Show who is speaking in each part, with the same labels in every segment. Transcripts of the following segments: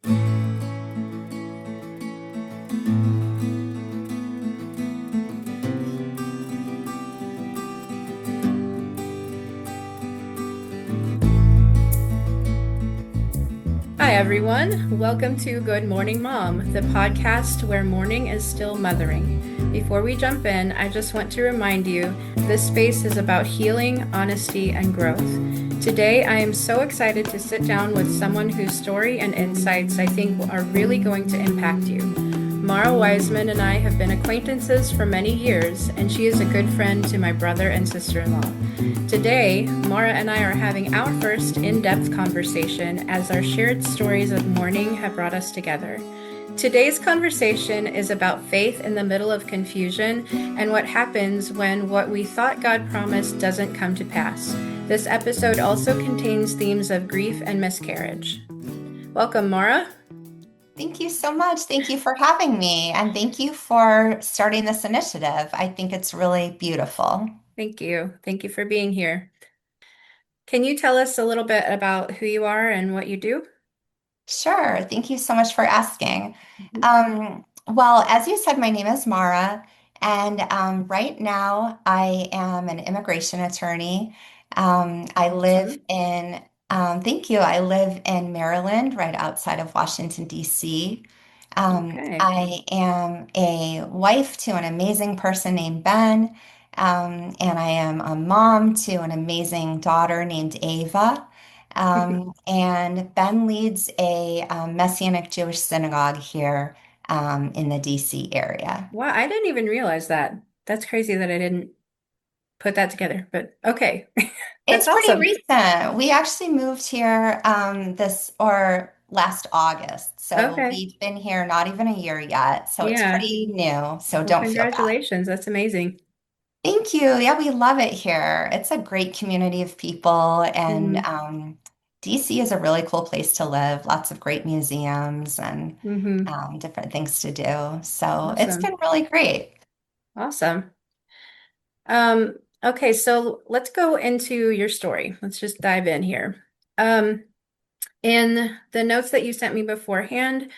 Speaker 1: Hi, everyone. Welcome to Good Morning Mom, the podcast where morning is still mothering. Before we jump in, I just want to remind you this space is about healing, honesty, and growth. Today, I am so excited to sit down with someone whose story and insights I think are really going to impact you. Mara Weisman and I have been acquaintances for many years, and she is a good friend to my brother and sister-in-law. Today, Mara and I are having our first in-depth conversation as our shared stories of mourning have brought us together. Today's conversation is about faith in the middle of confusion and what happens when what we thought God promised doesn't come to pass. This episode also contains themes of grief and miscarriage. Welcome, Mara.
Speaker 2: Thank you so much. Thank you for having me. And thank you for starting this initiative. I think it's really beautiful.
Speaker 1: Thank you. Thank you for being here. Can you tell us a little bit about who you are and what you do?
Speaker 2: Sure. Thank you so much for asking.
Speaker 1: Mhm.
Speaker 2: Well, as you said, my name is Mara, and right now I am an immigration attorney. I live
Speaker 1: Awesome.
Speaker 2: thank you. I live in Maryland, right outside of Washington, D.C.
Speaker 1: Okay.
Speaker 2: I am a wife to an amazing person named Ben, and I am a mom to an amazing daughter named Ava. And Ben leads a Messianic Jewish synagogue here in the DC area.
Speaker 1: Wow, I didn't even realize that. That's crazy that I didn't put that together, but okay. That's
Speaker 2: It's pretty
Speaker 1: awesome.
Speaker 2: recent. We actually moved here this or last August. So
Speaker 1: Okay.
Speaker 2: we've been here not even a year yet. So it's
Speaker 1: Yeah.
Speaker 2: pretty new. So
Speaker 1: Well,
Speaker 2: don't feel bad.
Speaker 1: congratulations. That's amazing.
Speaker 2: Thank you. Yeah, we love it here. It's a great community of people, and
Speaker 1: Mm-hmm.
Speaker 2: DC is a really cool place to live. Lots of great museums and
Speaker 1: Mm-hmm.
Speaker 2: different things to do. So it's been
Speaker 1: Awesome.
Speaker 2: really great.
Speaker 1: Awesome. Okay, so let's go into your story. Let's just dive in here. Um, in the notes that you sent me beforehand,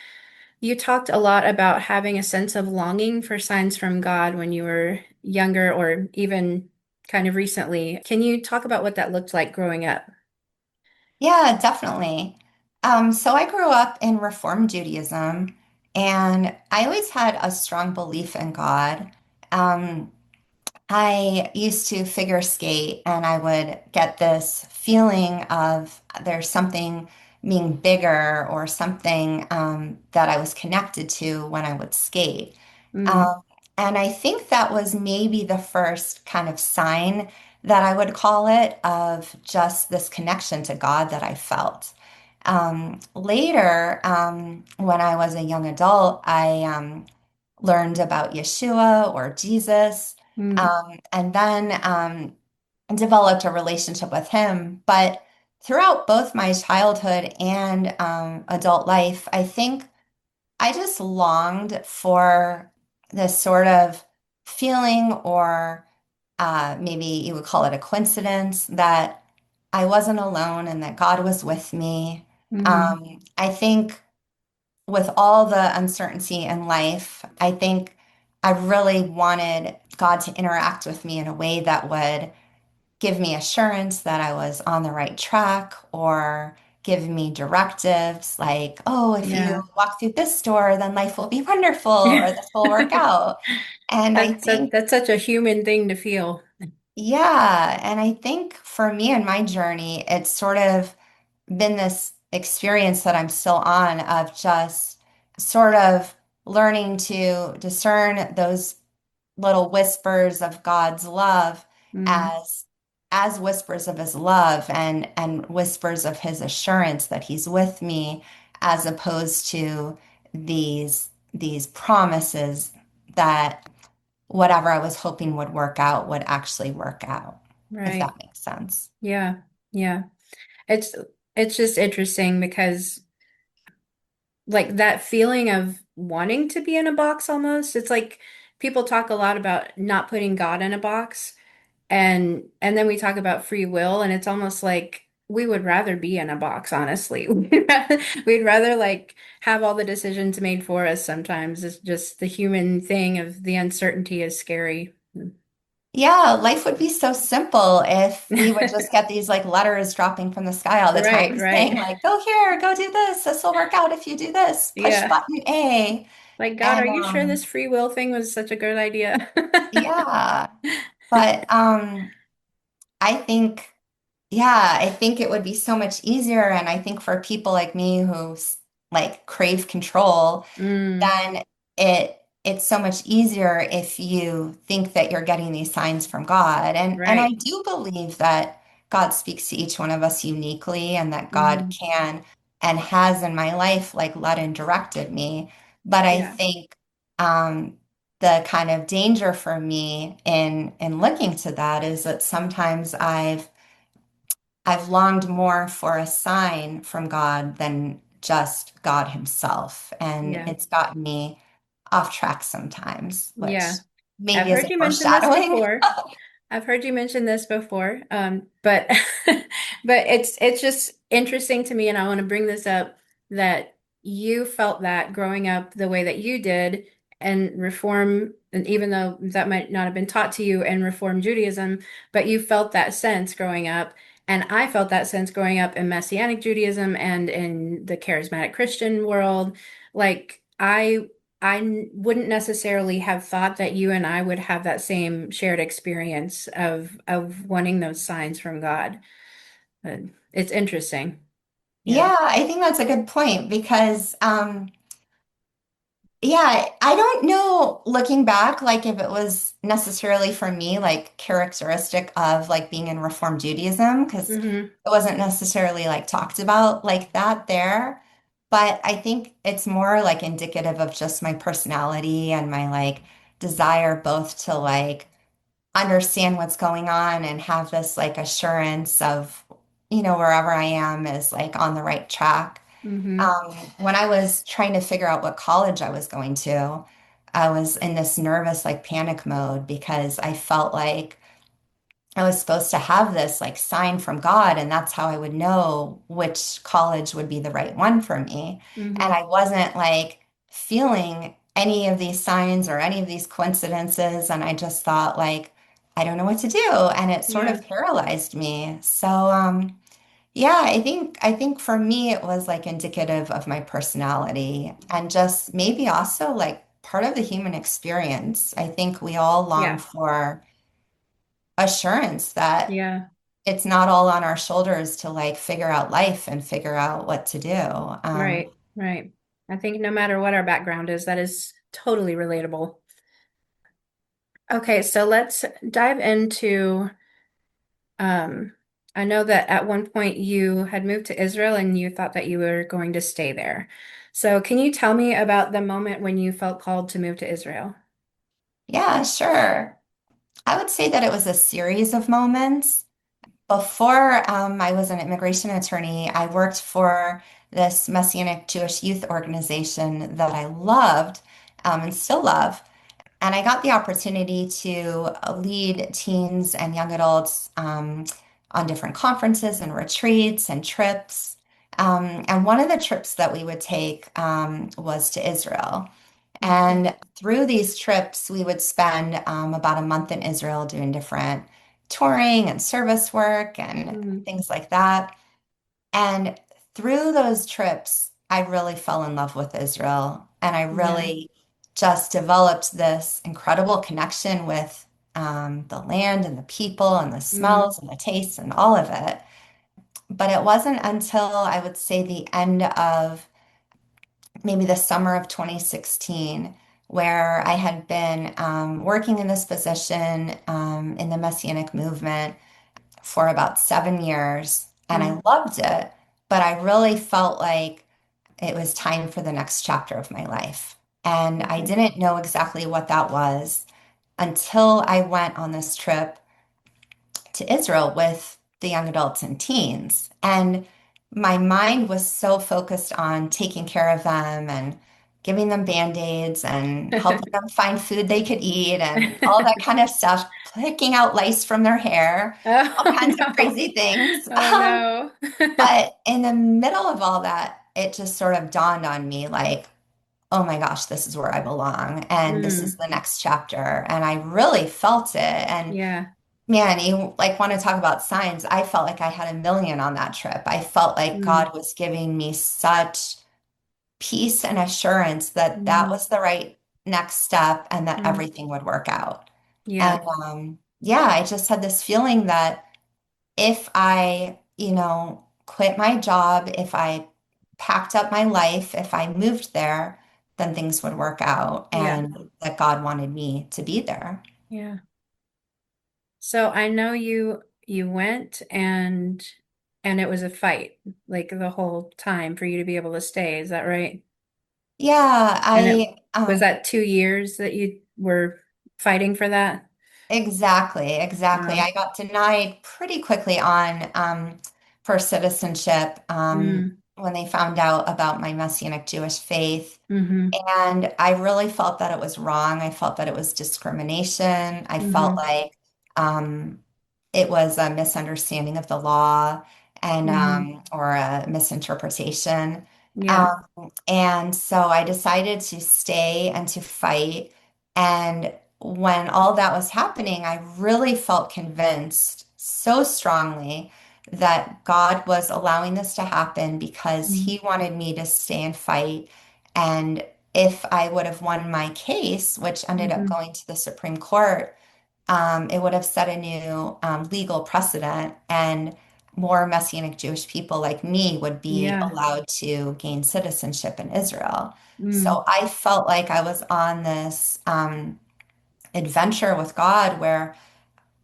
Speaker 1: you talked a lot about having a sense of longing for signs from God when you were younger or even kind of recently. Can you talk about what that looked like growing up?
Speaker 2: Yeah, definitely. So I grew up in Reform Judaism, and I always had a strong belief in God. Um, I used to figure skate, and I would get this feeling of there's something being bigger or something that I was connected to when I would skate.
Speaker 1: Mm,
Speaker 2: Um, and I think that was maybe the first kind of sign that I would call it of just this connection to God that I felt. Later, when I was a young adult, I learned about Yeshua or Jesus,
Speaker 1: mm,
Speaker 2: and then developed a relationship with him. But throughout both my childhood and adult life, I think I just longed for this sort of feeling, or maybe you would call it a coincidence, that I wasn't alone and that God was with me.
Speaker 1: mm,
Speaker 2: I think with all the uncertainty in life, I think I really wanted God to interact with me in a way that would give me assurance that I was on the right track, or give me directives like, oh, if you
Speaker 1: yeah.
Speaker 2: walk through this door, then life will be wonderful, or this will work out. And I think,
Speaker 1: That's such a human thing to feel.
Speaker 2: yeah, and I think for me and my journey, it's sort of been this experience that I'm still on of just sort of learning to discern those little whispers of God's love
Speaker 1: Mm,
Speaker 2: as whispers of his love, and whispers of his assurance that he's with me, as opposed to these promises that whatever I was hoping would work out would actually work out, if
Speaker 1: right.
Speaker 2: that makes sense.
Speaker 1: Yeah. Yeah. It's it's just interesting because like that feeling of wanting to be in a box almost. It's like people talk a lot about not putting God in a box and then we talk about free will and it's almost like we would rather be in a box, honestly. We'd rather like have all the decisions made for us sometimes. It's just the human thing of the uncertainty is scary.
Speaker 2: Yeah, life would be so simple if we would just get these like letters dropping from the sky all the
Speaker 1: Right,
Speaker 2: time saying
Speaker 1: right.
Speaker 2: like, go here, go do this. This will work out if you do this. Push
Speaker 1: Yeah.
Speaker 2: button A.
Speaker 1: Like, God, are
Speaker 2: And
Speaker 1: you sure this free will thing was such a good idea?
Speaker 2: yeah, but I think yeah, I think it would be so much easier. And I think for people like me who like crave control,
Speaker 1: Mm,
Speaker 2: then it's so much easier if you think that you're getting these signs from God. And I
Speaker 1: right.
Speaker 2: do believe that God speaks to each one of us uniquely and that God
Speaker 1: Hmm.
Speaker 2: can and has in my life like led and directed me. But I
Speaker 1: Yeah.
Speaker 2: think the kind of danger for me in looking to that is that sometimes I've longed more for a sign from God than just God himself. And
Speaker 1: Yeah.
Speaker 2: it's gotten me off track sometimes, which
Speaker 1: Yeah. I've
Speaker 2: maybe is
Speaker 1: heard
Speaker 2: a
Speaker 1: you mention this
Speaker 2: foreshadowing.
Speaker 1: before. I've heard you mention this before, but but it's just interesting to me, and I want to bring this up that you felt that growing up the way that you did, and Reform, and even though that might not have been taught to you in Reform Judaism, but you felt that sense growing up, and I felt that sense growing up in Messianic Judaism and in the charismatic Christian world. Like wouldn't necessarily have thought that you and I would have that same shared experience of wanting those signs from God. But it's interesting. Yeah.
Speaker 2: Yeah, I think that's a good point because yeah, I don't know looking back, like if it was necessarily for me, like characteristic of like being in Reform Judaism, because
Speaker 1: Hmm.
Speaker 2: it wasn't necessarily like talked about like that there. But I think it's more like indicative of just my personality and my like desire both to like understand what's going on and have this like assurance of, wherever I am is like on the right track.
Speaker 1: Hmm.
Speaker 2: When I was trying to figure out what college I was going to, I was in this nervous, like panic mode because I felt like I was supposed to have this like sign from God, and that's how I would know which college would be the right one for me. And
Speaker 1: Hmm.
Speaker 2: I wasn't like feeling any of these signs or any of these coincidences. And I just thought, like, I don't know what to do. And it sort
Speaker 1: Yeah.
Speaker 2: of paralyzed me. So, yeah, I think for me it was like indicative of my personality and just maybe also like part of the human experience. I think we all long
Speaker 1: Yeah.
Speaker 2: for assurance that
Speaker 1: Yeah.
Speaker 2: it's not all on our shoulders to like figure out life and figure out what to do.
Speaker 1: Right. Right. I think no matter what our background is, that is totally relatable. Okay, so let's dive into I know that at one point you had moved to Israel and you thought that you were going to stay there. So, can you tell me about the moment when you felt called to move to Israel?
Speaker 2: Yeah, sure. I would say that it was a series of moments. Before I was an immigration attorney, I worked for this Messianic Jewish youth organization that I loved and still love. And I got the opportunity to lead teens and young adults on different conferences and retreats and trips. And one of the trips that we would take was to Israel.
Speaker 1: Okay.
Speaker 2: And through these trips, we would spend about a month in Israel doing different touring and service work and
Speaker 1: Mm,
Speaker 2: things like that. And through those trips, I really fell in love with Israel. And I
Speaker 1: yeah.
Speaker 2: really just developed this incredible connection with the land and the people and the
Speaker 1: Mm,
Speaker 2: smells and the tastes and all of it. But it wasn't until I would say the end of maybe the summer of 2016 where I had been working in this position in the Messianic movement for about 7 years, and I
Speaker 1: mm,
Speaker 2: loved it, but I really felt like it was time for the next chapter of my life. And I
Speaker 1: okay.
Speaker 2: didn't know exactly what that was until I went on this trip to Israel with the young adults and teens. And my mind was so focused on taking care of them and giving them Band-Aids and helping them find food they could eat and all that kind of stuff, picking out lice from their hair, all
Speaker 1: Oh
Speaker 2: kinds of
Speaker 1: no.
Speaker 2: crazy things.
Speaker 1: Oh no.
Speaker 2: But in the middle of all that, it just sort of dawned on me like, oh my gosh, this is where I belong. And this is
Speaker 1: Mm,
Speaker 2: the next chapter. And I really felt it. And
Speaker 1: yeah.
Speaker 2: man, you like want to talk about signs. I felt like I had a million on that trip. I felt like
Speaker 1: Mm,
Speaker 2: God was giving me such peace and assurance that that
Speaker 1: mm,
Speaker 2: was the right next step and that
Speaker 1: mm,
Speaker 2: everything would work out. And
Speaker 1: yeah.
Speaker 2: yeah, I just had this feeling that if I, quit my job, if I packed up my life, if I moved there, then things would work out
Speaker 1: Yeah.
Speaker 2: and that God wanted me to be there.
Speaker 1: Yeah. So I know you went and it was a fight like the whole time for you to be able to stay. Is that right?
Speaker 2: Yeah,
Speaker 1: And it was that 2 years that you were fighting for that?
Speaker 2: exactly, exactly.
Speaker 1: Wow.
Speaker 2: I got denied pretty quickly on for citizenship
Speaker 1: Mm,
Speaker 2: when they found out about my Messianic Jewish faith.
Speaker 1: mm-hmm.
Speaker 2: And I really felt that it was wrong. I felt that it was discrimination. I felt
Speaker 1: Mm-hmm.
Speaker 2: like it was a misunderstanding of the law and
Speaker 1: Mm-hmm.
Speaker 2: or a misinterpretation.
Speaker 1: Yeah.
Speaker 2: Um, and so I decided to stay and to fight. And when all that was happening, I really felt convinced so strongly that God was allowing this to happen because
Speaker 1: Mm-hmm.
Speaker 2: He wanted me to stay and fight. And if I would have won my case, which ended up
Speaker 1: Mm-hmm.
Speaker 2: going to the Supreme Court, it would have set a new legal precedent, and more Messianic Jewish people like me would be
Speaker 1: Yeah.
Speaker 2: allowed to gain citizenship in Israel.
Speaker 1: Mm,
Speaker 2: So I felt like I was on this adventure with God where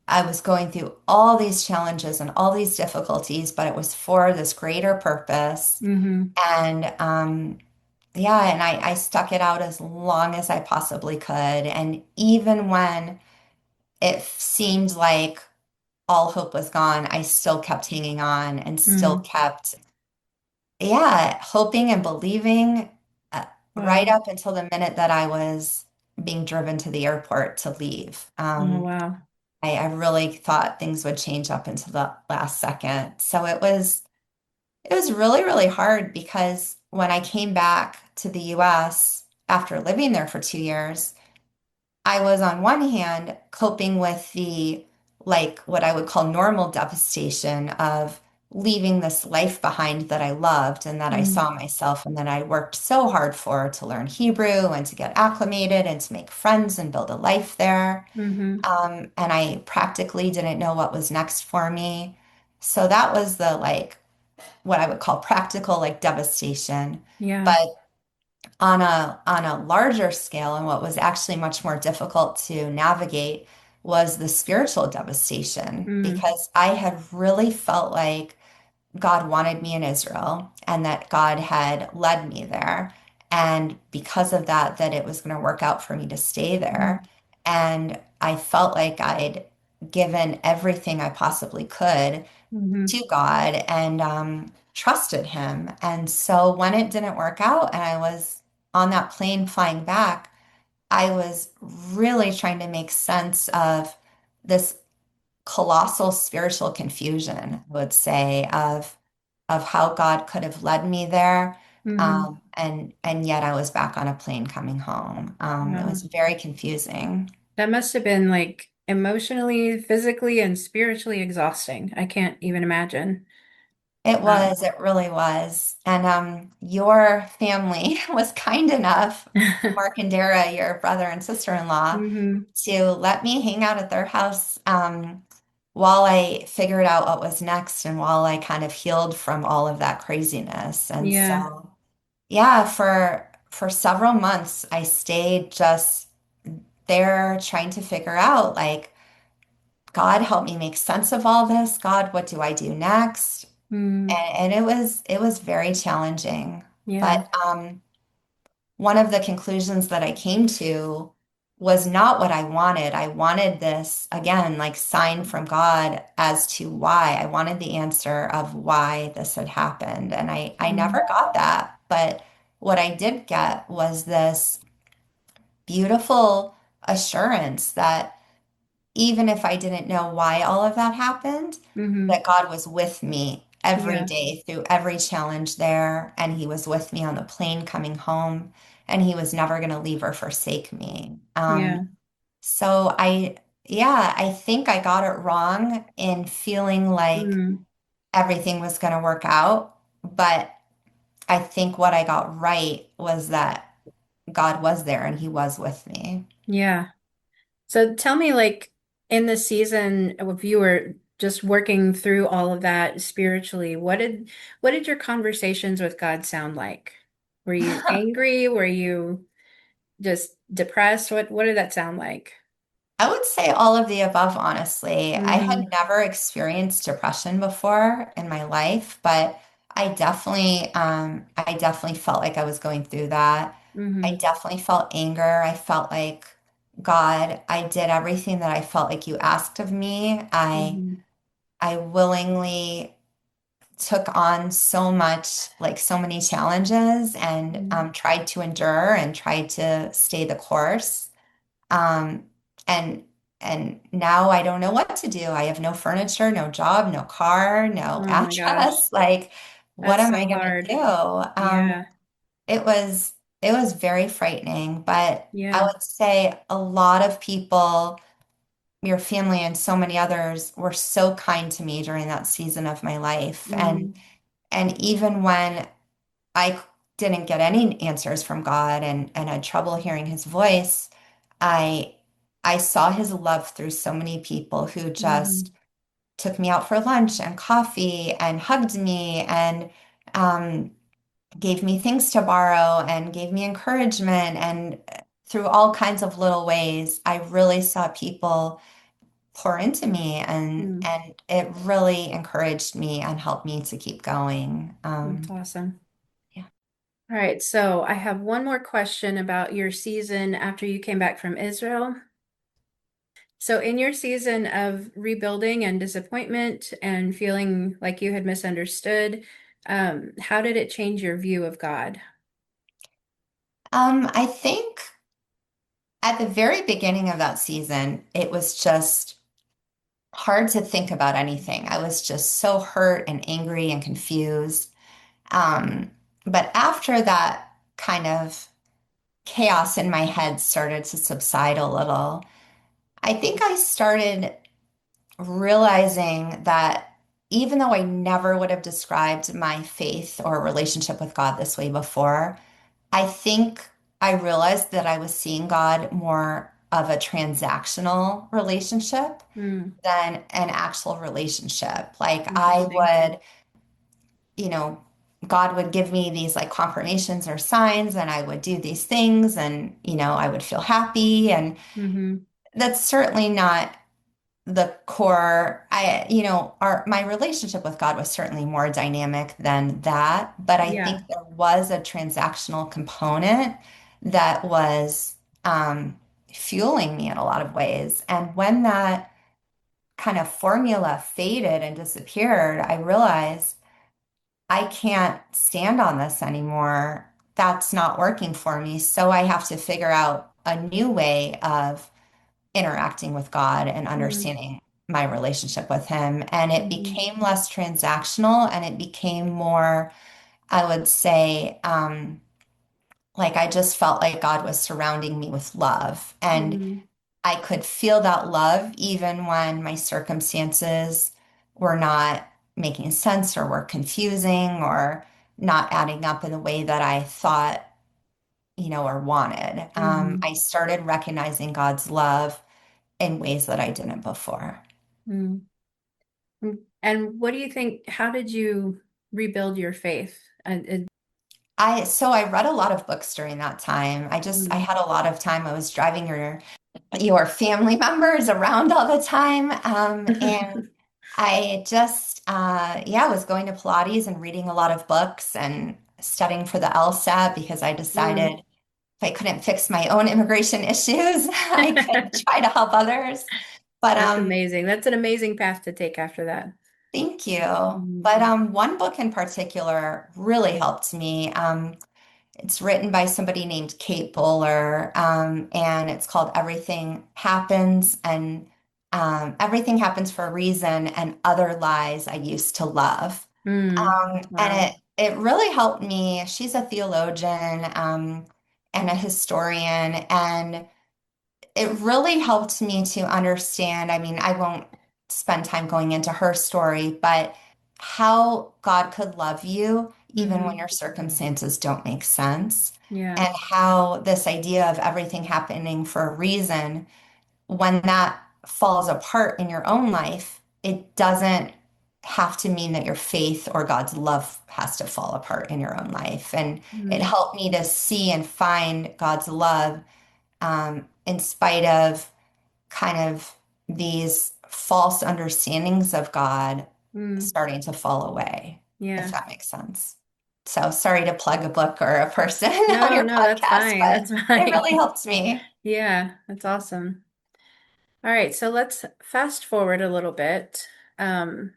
Speaker 2: I was going through all these challenges and all these difficulties, but it was for this greater purpose.
Speaker 1: mm-hmm.
Speaker 2: And yeah, and I stuck it out as long as I possibly could. And even when it seemed like all hope was gone, I still kept hanging on and still
Speaker 1: Mm.
Speaker 2: kept, yeah, hoping and believing right
Speaker 1: Wow.
Speaker 2: up until the minute that I was being driven to the airport to leave.
Speaker 1: Oh, wow.
Speaker 2: I really thought things would change up until the last second. So it was really, really hard because when I came back to the US after living there for 2 years, I was on one hand coping with the like what I would call normal devastation of leaving this life behind that I loved and that I
Speaker 1: Mm,
Speaker 2: saw myself and that I worked so hard for to learn Hebrew and to get acclimated and to make friends and build a life there.
Speaker 1: mm-hmm.
Speaker 2: And I practically didn't know what was next for me. So that was the like what I would call practical like devastation.
Speaker 1: Yeah.
Speaker 2: But on a larger scale, and what was actually much more difficult to navigate was the spiritual devastation
Speaker 1: Mm,
Speaker 2: because I had really felt like God wanted me in Israel and that God had led me there. And because of that, that it was going to work out for me to stay there.
Speaker 1: mm,
Speaker 2: And I felt like I'd given everything I possibly could
Speaker 1: mm-hmm.
Speaker 2: to God and trusted Him. And so when it didn't work out and I was on that plane flying back, I was really trying to make sense of this colossal spiritual confusion, I would say, of how God could have led me there.
Speaker 1: Mm-hmm.
Speaker 2: And yet I was back on a plane coming home. It
Speaker 1: Wow.
Speaker 2: was very confusing.
Speaker 1: That must have been like emotionally, physically, and spiritually exhausting. I can't even imagine.
Speaker 2: It really was. And your family was kind enough, Mark and Dara, your brother and sister-in-law,
Speaker 1: hmm
Speaker 2: to let me hang out at their house while I figured out what was next and while I kind of healed from all of that craziness. And
Speaker 1: Yeah.
Speaker 2: so, yeah, for several months, I stayed just there trying to figure out like, God, help me make sense of all this. God, what do I do next?
Speaker 1: Mm,
Speaker 2: And it was very challenging.
Speaker 1: yeah.
Speaker 2: But one of the conclusions that I came to was not what I wanted. I wanted this, again, like sign from God as to why. I wanted the answer of why this had happened. And I
Speaker 1: Mm,
Speaker 2: never got that. But what I did get was this beautiful assurance that even if I didn't know why all of that happened,
Speaker 1: Mm-hmm.
Speaker 2: that God was with me every
Speaker 1: Yeah.
Speaker 2: day through every challenge there. And He was with me on the plane coming home, and He was never going to leave or forsake me.
Speaker 1: Yeah.
Speaker 2: So yeah, I think I got it wrong in feeling like
Speaker 1: Mm.
Speaker 2: everything was going to work out. But I think what I got right was that God was there and He was with me.
Speaker 1: Yeah. So tell me, like, in the season, if you were just working through all of that spiritually, what did your conversations with God sound like? Were you angry? Were you just depressed? What did that sound like?
Speaker 2: I would say all of the above, honestly. I had
Speaker 1: Mm-hmm.
Speaker 2: never experienced depression before in my life, but I definitely felt like I was going through that. I
Speaker 1: Mm-hmm.
Speaker 2: definitely felt anger. I felt like, God, I did everything that I felt like you asked of me.
Speaker 1: Mm-hmm.
Speaker 2: I willingly took on so much, like so many challenges, and tried to endure and tried to stay the course. Um, and now I don't know what to do. I have no furniture, no job, no car, no
Speaker 1: Oh my gosh.
Speaker 2: address. Like, what
Speaker 1: That's
Speaker 2: am I
Speaker 1: so
Speaker 2: gonna
Speaker 1: hard.
Speaker 2: do?
Speaker 1: Yeah.
Speaker 2: It was very frightening, but I
Speaker 1: Yeah.
Speaker 2: would say a lot of people, your family and so many others, were so kind to me during that season of my life.
Speaker 1: Mm-hmm.
Speaker 2: And even when I didn't get any answers from God and had trouble hearing His voice, I I saw His love through so many people who
Speaker 1: Mm-hmm.
Speaker 2: just took me out for lunch and coffee and hugged me and um, gave me things to borrow and gave me encouragement. And through all kinds of little ways, I really saw people pour into me,
Speaker 1: Mm.
Speaker 2: and it really encouraged me and helped me to keep going.
Speaker 1: That's awesome.
Speaker 2: Yeah.
Speaker 1: All right, so I have one more question about your season after you came back from Israel. So, in your season of rebuilding and disappointment and feeling like you had misunderstood, how did it change your view of God?
Speaker 2: I think at the very beginning of that season, it was just hard to think about anything. I was just so hurt and angry and confused. Um, but after that kind of chaos in my head started to subside a little, I think I started realizing that even though I never would have described my faith or relationship with God this way before, I think I realized that I was seeing God more of a transactional relationship
Speaker 1: Hmm,
Speaker 2: than an actual relationship. Like I
Speaker 1: interesting.
Speaker 2: would, you know, God would give me these like confirmations or signs, and I would do these things, and, I would feel happy. And
Speaker 1: Mm-hmm.
Speaker 2: that's certainly not the core. My relationship with God was certainly more dynamic than that, but I
Speaker 1: Yeah.
Speaker 2: think there was a transactional component that was fueling me in a lot of ways. And when that kind of formula faded and disappeared, I realized I can't stand on this anymore. That's not working for me. So I have to figure out a new way of interacting with God and
Speaker 1: Mm-hmm.
Speaker 2: understanding my relationship with Him. And it
Speaker 1: Mm-hmm.
Speaker 2: became less transactional, and it became more, I would say, like I just felt like God was surrounding me with love. And
Speaker 1: Mm-hmm.
Speaker 2: I could feel that love even when my circumstances were not making sense or were confusing or not adding up in the way that I thought, or wanted.
Speaker 1: Mm-hmm.
Speaker 2: I started recognizing God's love in ways that I didn't before.
Speaker 1: Mm-hmm. And what do you think? How did you rebuild your faith?
Speaker 2: So I read a lot of books during that time. I
Speaker 1: Mm.
Speaker 2: had a lot of time. I was driving your family members around all the time. And I just, yeah, was going to Pilates and reading a lot of books and studying for the LSAT because I decided
Speaker 1: Mm.
Speaker 2: if I couldn't fix my own immigration issues, I could try to help others. But
Speaker 1: That's amazing. That's an amazing path to take after that.
Speaker 2: thank you.
Speaker 1: Mhm.
Speaker 2: But one book in particular really helped me. It's written by somebody named Kate Bowler, and it's called Everything Happens for a Reason and Other Lies I Used to Love.
Speaker 1: Mm.
Speaker 2: And
Speaker 1: Wow.
Speaker 2: it really helped me. She's a theologian, and a historian, and it really helped me to understand. I mean, I won't spend time going into her story, but how God could love you even when
Speaker 1: Mm-hmm.
Speaker 2: your circumstances don't make sense,
Speaker 1: Yeah.
Speaker 2: and how this idea of everything happening for a reason, when that falls apart in your own life, it doesn't have to mean that your faith or God's love has to fall apart in your own life. And it
Speaker 1: Mm.
Speaker 2: helped me to see and find God's love, in spite of kind of these false understandings of God
Speaker 1: Mm.
Speaker 2: starting to fall away, if
Speaker 1: Yeah.
Speaker 2: that makes sense. So sorry to plug a book or a person on
Speaker 1: No,
Speaker 2: your
Speaker 1: no, that's
Speaker 2: podcast,
Speaker 1: fine.
Speaker 2: but
Speaker 1: That's
Speaker 2: it really
Speaker 1: fine.
Speaker 2: helped me.
Speaker 1: Yeah, that's awesome. All right, so let's fast forward a little bit. Um,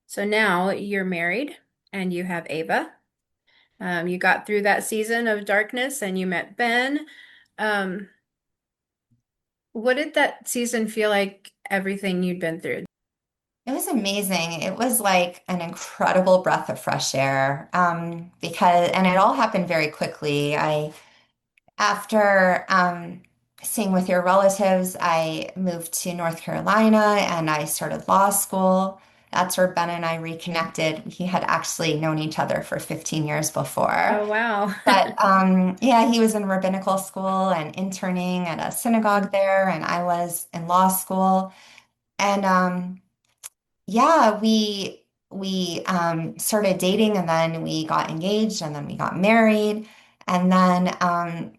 Speaker 1: so now you're married and you have Ava. You got through that season of darkness and you met Ben. Um, what did that season feel like, everything you'd been through?
Speaker 2: It was amazing. It was like an incredible breath of fresh air. And it all happened very quickly. After seeing with your relatives, I moved to North Carolina and I started law school. That's where Ben and I reconnected. He had actually known each other for 15 years before.
Speaker 1: Oh, wow.
Speaker 2: But yeah, he was in rabbinical school and interning at a synagogue there, and I was in law school. And yeah, we started dating, and then we got engaged, and then we got married, and then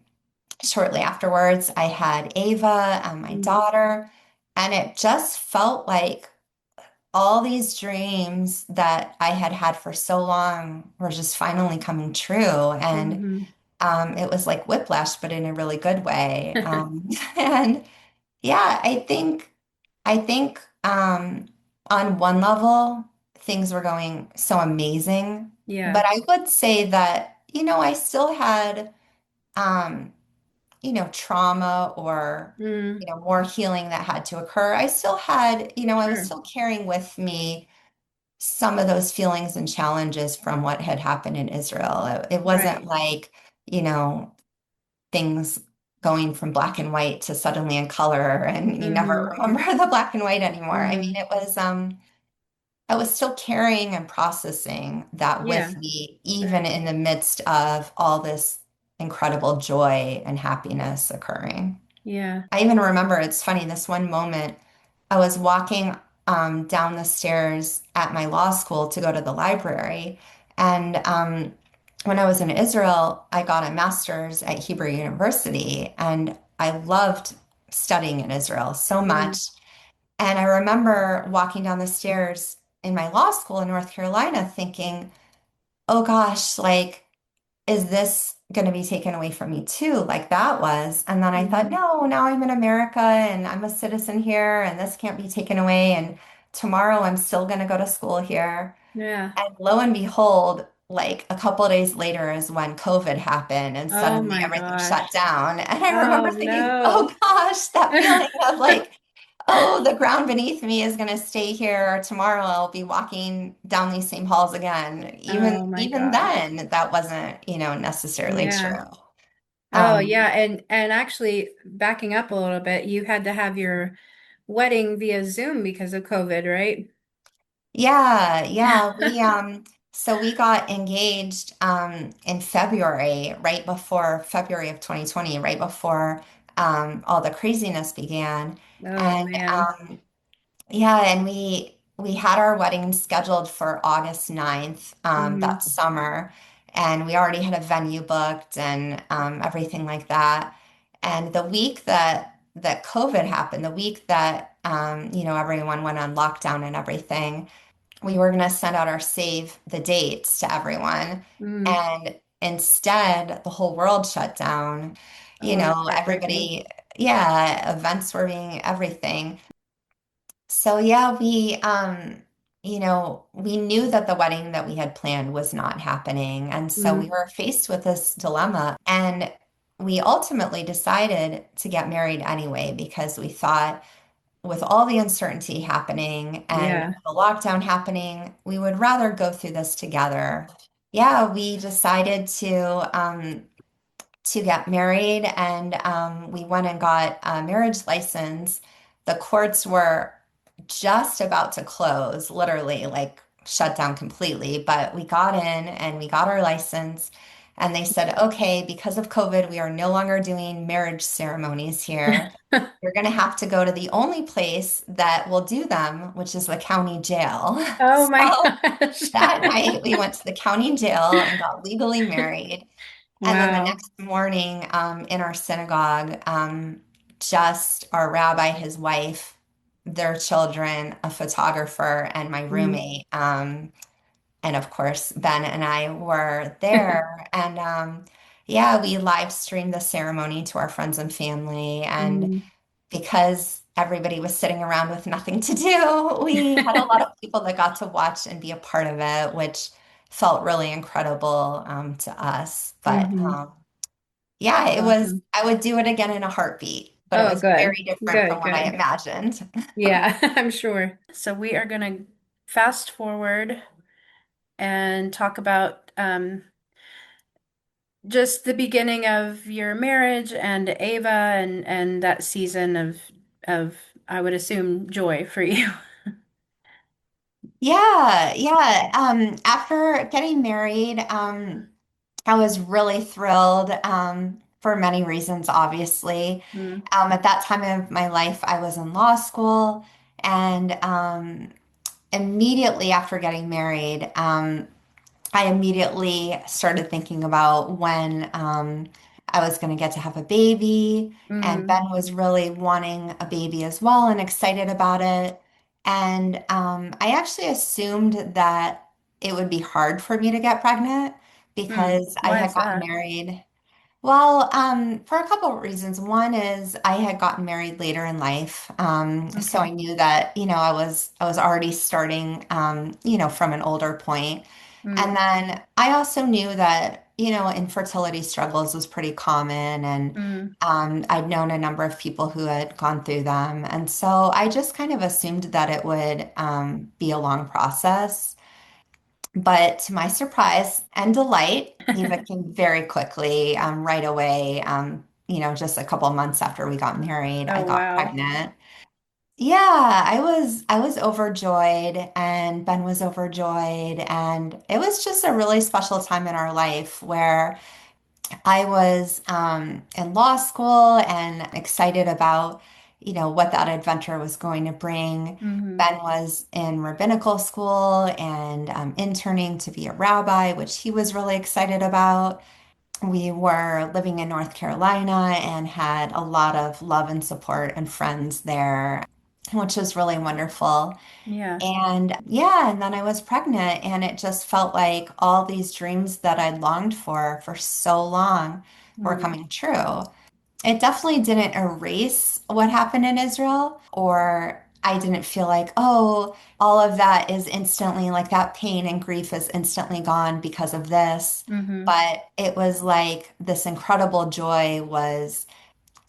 Speaker 2: shortly afterwards, I had Ava, my
Speaker 1: Mm,
Speaker 2: daughter, and it just felt like all these dreams that I had had for so long were just finally coming true. And
Speaker 1: mhm.
Speaker 2: it was like whiplash, but in a really good way. And yeah, I think on one level, things were going so amazing.
Speaker 1: Yeah.
Speaker 2: But I would say that, I still had, um, trauma or,
Speaker 1: Mm,
Speaker 2: more healing that had to occur. I still had, I was
Speaker 1: sure.
Speaker 2: still carrying with me some of those feelings and challenges from what had happened in Israel. It wasn't
Speaker 1: Right.
Speaker 2: like, you know, things going from black and white to suddenly in color and you never
Speaker 1: Hmm.
Speaker 2: remember the black and white anymore. I mean,
Speaker 1: Hmm.
Speaker 2: I was still carrying and processing that
Speaker 1: Yeah.
Speaker 2: with me, even
Speaker 1: Right.
Speaker 2: in the midst of all this incredible joy and happiness occurring.
Speaker 1: Yeah.
Speaker 2: I even remember, it's funny, this one moment I was walking down the stairs at my law school to go to the library. And when I was in Israel, I got a master's at Hebrew University, and I loved studying in Israel so
Speaker 1: Mm,
Speaker 2: much. And I remember walking down the stairs in my law school in North Carolina thinking, oh gosh, like, is this going to be taken away from me too, like that was? And then I thought,
Speaker 1: hmm.
Speaker 2: no, now I'm in America and I'm a citizen here and this can't be taken away. And tomorrow I'm still going to go to school here.
Speaker 1: Yeah.
Speaker 2: And lo and behold, like a couple of days later is when COVID happened and
Speaker 1: Oh
Speaker 2: suddenly
Speaker 1: my
Speaker 2: everything shut
Speaker 1: gosh.
Speaker 2: down. And I
Speaker 1: Oh
Speaker 2: remember thinking, oh
Speaker 1: no.
Speaker 2: gosh, that feeling of like, oh, the ground beneath me is going to stay here. Tomorrow I'll be walking down these same halls again. Even
Speaker 1: Oh my
Speaker 2: even
Speaker 1: gosh.
Speaker 2: then, that wasn't, necessarily
Speaker 1: Yeah.
Speaker 2: true.
Speaker 1: Oh
Speaker 2: Um,
Speaker 1: yeah, and actually backing up a little bit, you had to have your wedding via Zoom because of COVID, right?
Speaker 2: yeah, so we got engaged in February, right before February of 2020, right before all the craziness began.
Speaker 1: Oh
Speaker 2: And
Speaker 1: man.
Speaker 2: yeah, and we had our wedding scheduled for August 9th,
Speaker 1: Hmm.
Speaker 2: that summer, and we already had a venue booked and everything like that. And the week that COVID happened, the week that everyone went on lockdown and everything, we were going to send out our save the dates to everyone.
Speaker 1: Mm.
Speaker 2: And instead, the whole world shut down.
Speaker 1: Oh, that's heartbreaking.
Speaker 2: Everybody, yeah, events were being everything. So we knew that the wedding that we had planned was not happening. And so we
Speaker 1: Mm.
Speaker 2: were faced with this dilemma. And we ultimately decided to get married anyway because we thought, with all the uncertainty happening and
Speaker 1: Yeah.
Speaker 2: the lockdown happening, we would rather go through this together. Yeah, we decided to get married, and we went and got a marriage license. The courts were just about to close, literally, like shut down completely. But we got in and we got our license, and they said, okay, because of COVID, we are no longer doing marriage ceremonies here. You're going to have to go to the only place that will do them, which is the county jail.
Speaker 1: Oh my
Speaker 2: So
Speaker 1: gosh.
Speaker 2: that night, we went to the county jail and got legally married. And then the
Speaker 1: Wow.
Speaker 2: next morning, in our synagogue, just our rabbi, his wife, their children, a photographer, and my
Speaker 1: Mm.
Speaker 2: roommate, and of course, Ben and I were there. And yeah, we live streamed the ceremony to our friends and family. And
Speaker 1: Mm.
Speaker 2: because everybody was sitting around with nothing to do, we had a lot of people that got to watch and be a part of it, which felt really incredible to us. But
Speaker 1: Hmm.
Speaker 2: yeah,
Speaker 1: That's awesome.
Speaker 2: I would do it again in a heartbeat, but it
Speaker 1: Oh,
Speaker 2: was
Speaker 1: good.
Speaker 2: very different from
Speaker 1: Good,
Speaker 2: what I
Speaker 1: good.
Speaker 2: imagined.
Speaker 1: Yeah, I'm sure. So we are going to fast forward and talk about just the beginning of your marriage and Ava and that season of I would assume joy for you.
Speaker 2: Yeah, yeah. After getting married, I was really thrilled for many reasons, obviously.
Speaker 1: Mm,
Speaker 2: At that time of my life, I was in law school, and immediately after getting married, I immediately started thinking about when I was going to get to have a baby, and
Speaker 1: mm,
Speaker 2: Ben was really wanting a baby as well and excited about it. And I actually assumed that it would be hard for me to get pregnant
Speaker 1: mm.
Speaker 2: because I
Speaker 1: Why
Speaker 2: had
Speaker 1: is
Speaker 2: gotten
Speaker 1: that?
Speaker 2: married. Well, for a couple of reasons. One is I had gotten married later in life, so I
Speaker 1: Okay.
Speaker 2: knew that, I was already starting, from an older point. And
Speaker 1: Mm,
Speaker 2: then I also knew that, infertility struggles was pretty common, and
Speaker 1: mm,
Speaker 2: I'd known a number of people who had gone through them. And so I just kind of assumed that it would be a long process. But to my surprise and delight, Eva came very quickly, right away. Just a couple of months after we got married, I
Speaker 1: Oh,
Speaker 2: got
Speaker 1: wow.
Speaker 2: pregnant. Yeah, I was overjoyed, and Ben was overjoyed, and it was just a really special time in our life where I was in law school and excited about, what that adventure was going to bring.
Speaker 1: Hmm.
Speaker 2: Ben was in rabbinical school and interning to be a rabbi, which he was really excited about. We were living in North Carolina and had a lot of love and support and friends there, which was really wonderful.
Speaker 1: Yeah.
Speaker 2: And yeah, and then I was pregnant, and it just felt like all these dreams that I'd longed for so long were
Speaker 1: Mm,
Speaker 2: coming true. It definitely didn't erase what happened in Israel, or I didn't feel like, oh, all of that is instantly, like that pain and grief is instantly gone because of this.
Speaker 1: hmm.
Speaker 2: But it was like this incredible joy was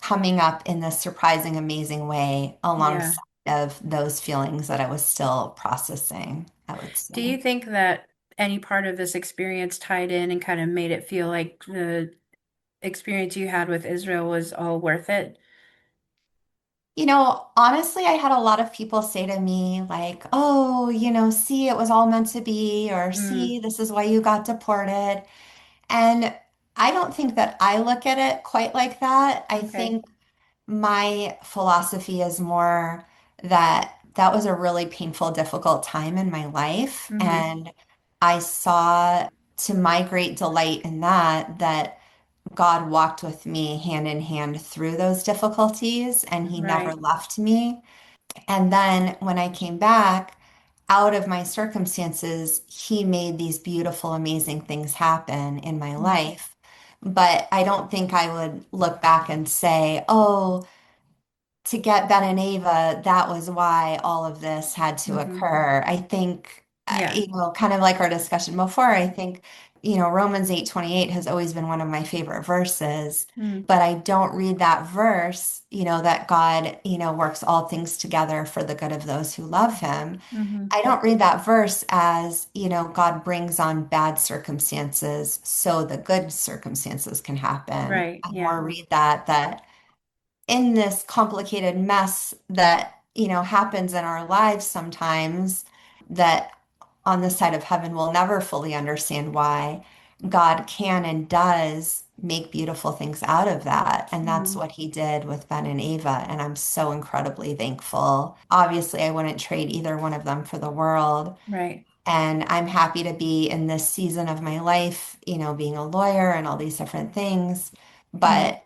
Speaker 2: coming up in this surprising, amazing way
Speaker 1: Yeah.
Speaker 2: alongside of those feelings that I was still processing, I would
Speaker 1: Do you
Speaker 2: say.
Speaker 1: think that any part of this experience tied in and kind of made it feel like the experience you had with Israel was all worth it?
Speaker 2: Honestly, I had a lot of people say to me, like, oh, see, it was all meant to be, or
Speaker 1: Mm,
Speaker 2: see, this is why you got deported. And I don't think that I look at it quite like that. I
Speaker 1: okay.
Speaker 2: think my philosophy is more that that was a really painful, difficult time in my life.
Speaker 1: Hmm.
Speaker 2: And I saw, to my great delight in that, that God walked with me hand in hand through those difficulties, and He never
Speaker 1: Right.
Speaker 2: left me. And then when I came back out of my circumstances, He made these beautiful, amazing things happen in my
Speaker 1: Mm,
Speaker 2: life. But I don't think I would look back and say, oh, to get Ben and Ava, that was why all of this had to
Speaker 1: Hmm.
Speaker 2: occur. I think,
Speaker 1: Yeah.
Speaker 2: kind of like our discussion before, I think, Romans 8:28 has always been one of my favorite verses,
Speaker 1: Mm.
Speaker 2: but I don't read that verse, that God, works all things together for the good of those who love him.
Speaker 1: Hmm.
Speaker 2: I don't read that verse as, God brings on bad circumstances so the good circumstances can happen.
Speaker 1: Right.
Speaker 2: I
Speaker 1: Yeah.
Speaker 2: more read that in this complicated mess that, happens in our lives sometimes, that on this side of heaven we'll never fully understand why God can and does make beautiful things out of that. And that's
Speaker 1: Mm.
Speaker 2: what he did with Ben and Ava. And I'm so incredibly thankful. Obviously, I wouldn't trade either one of them for the world.
Speaker 1: Right.
Speaker 2: And I'm happy to be in this season of my life, being a lawyer and all these different things.
Speaker 1: Mm.
Speaker 2: But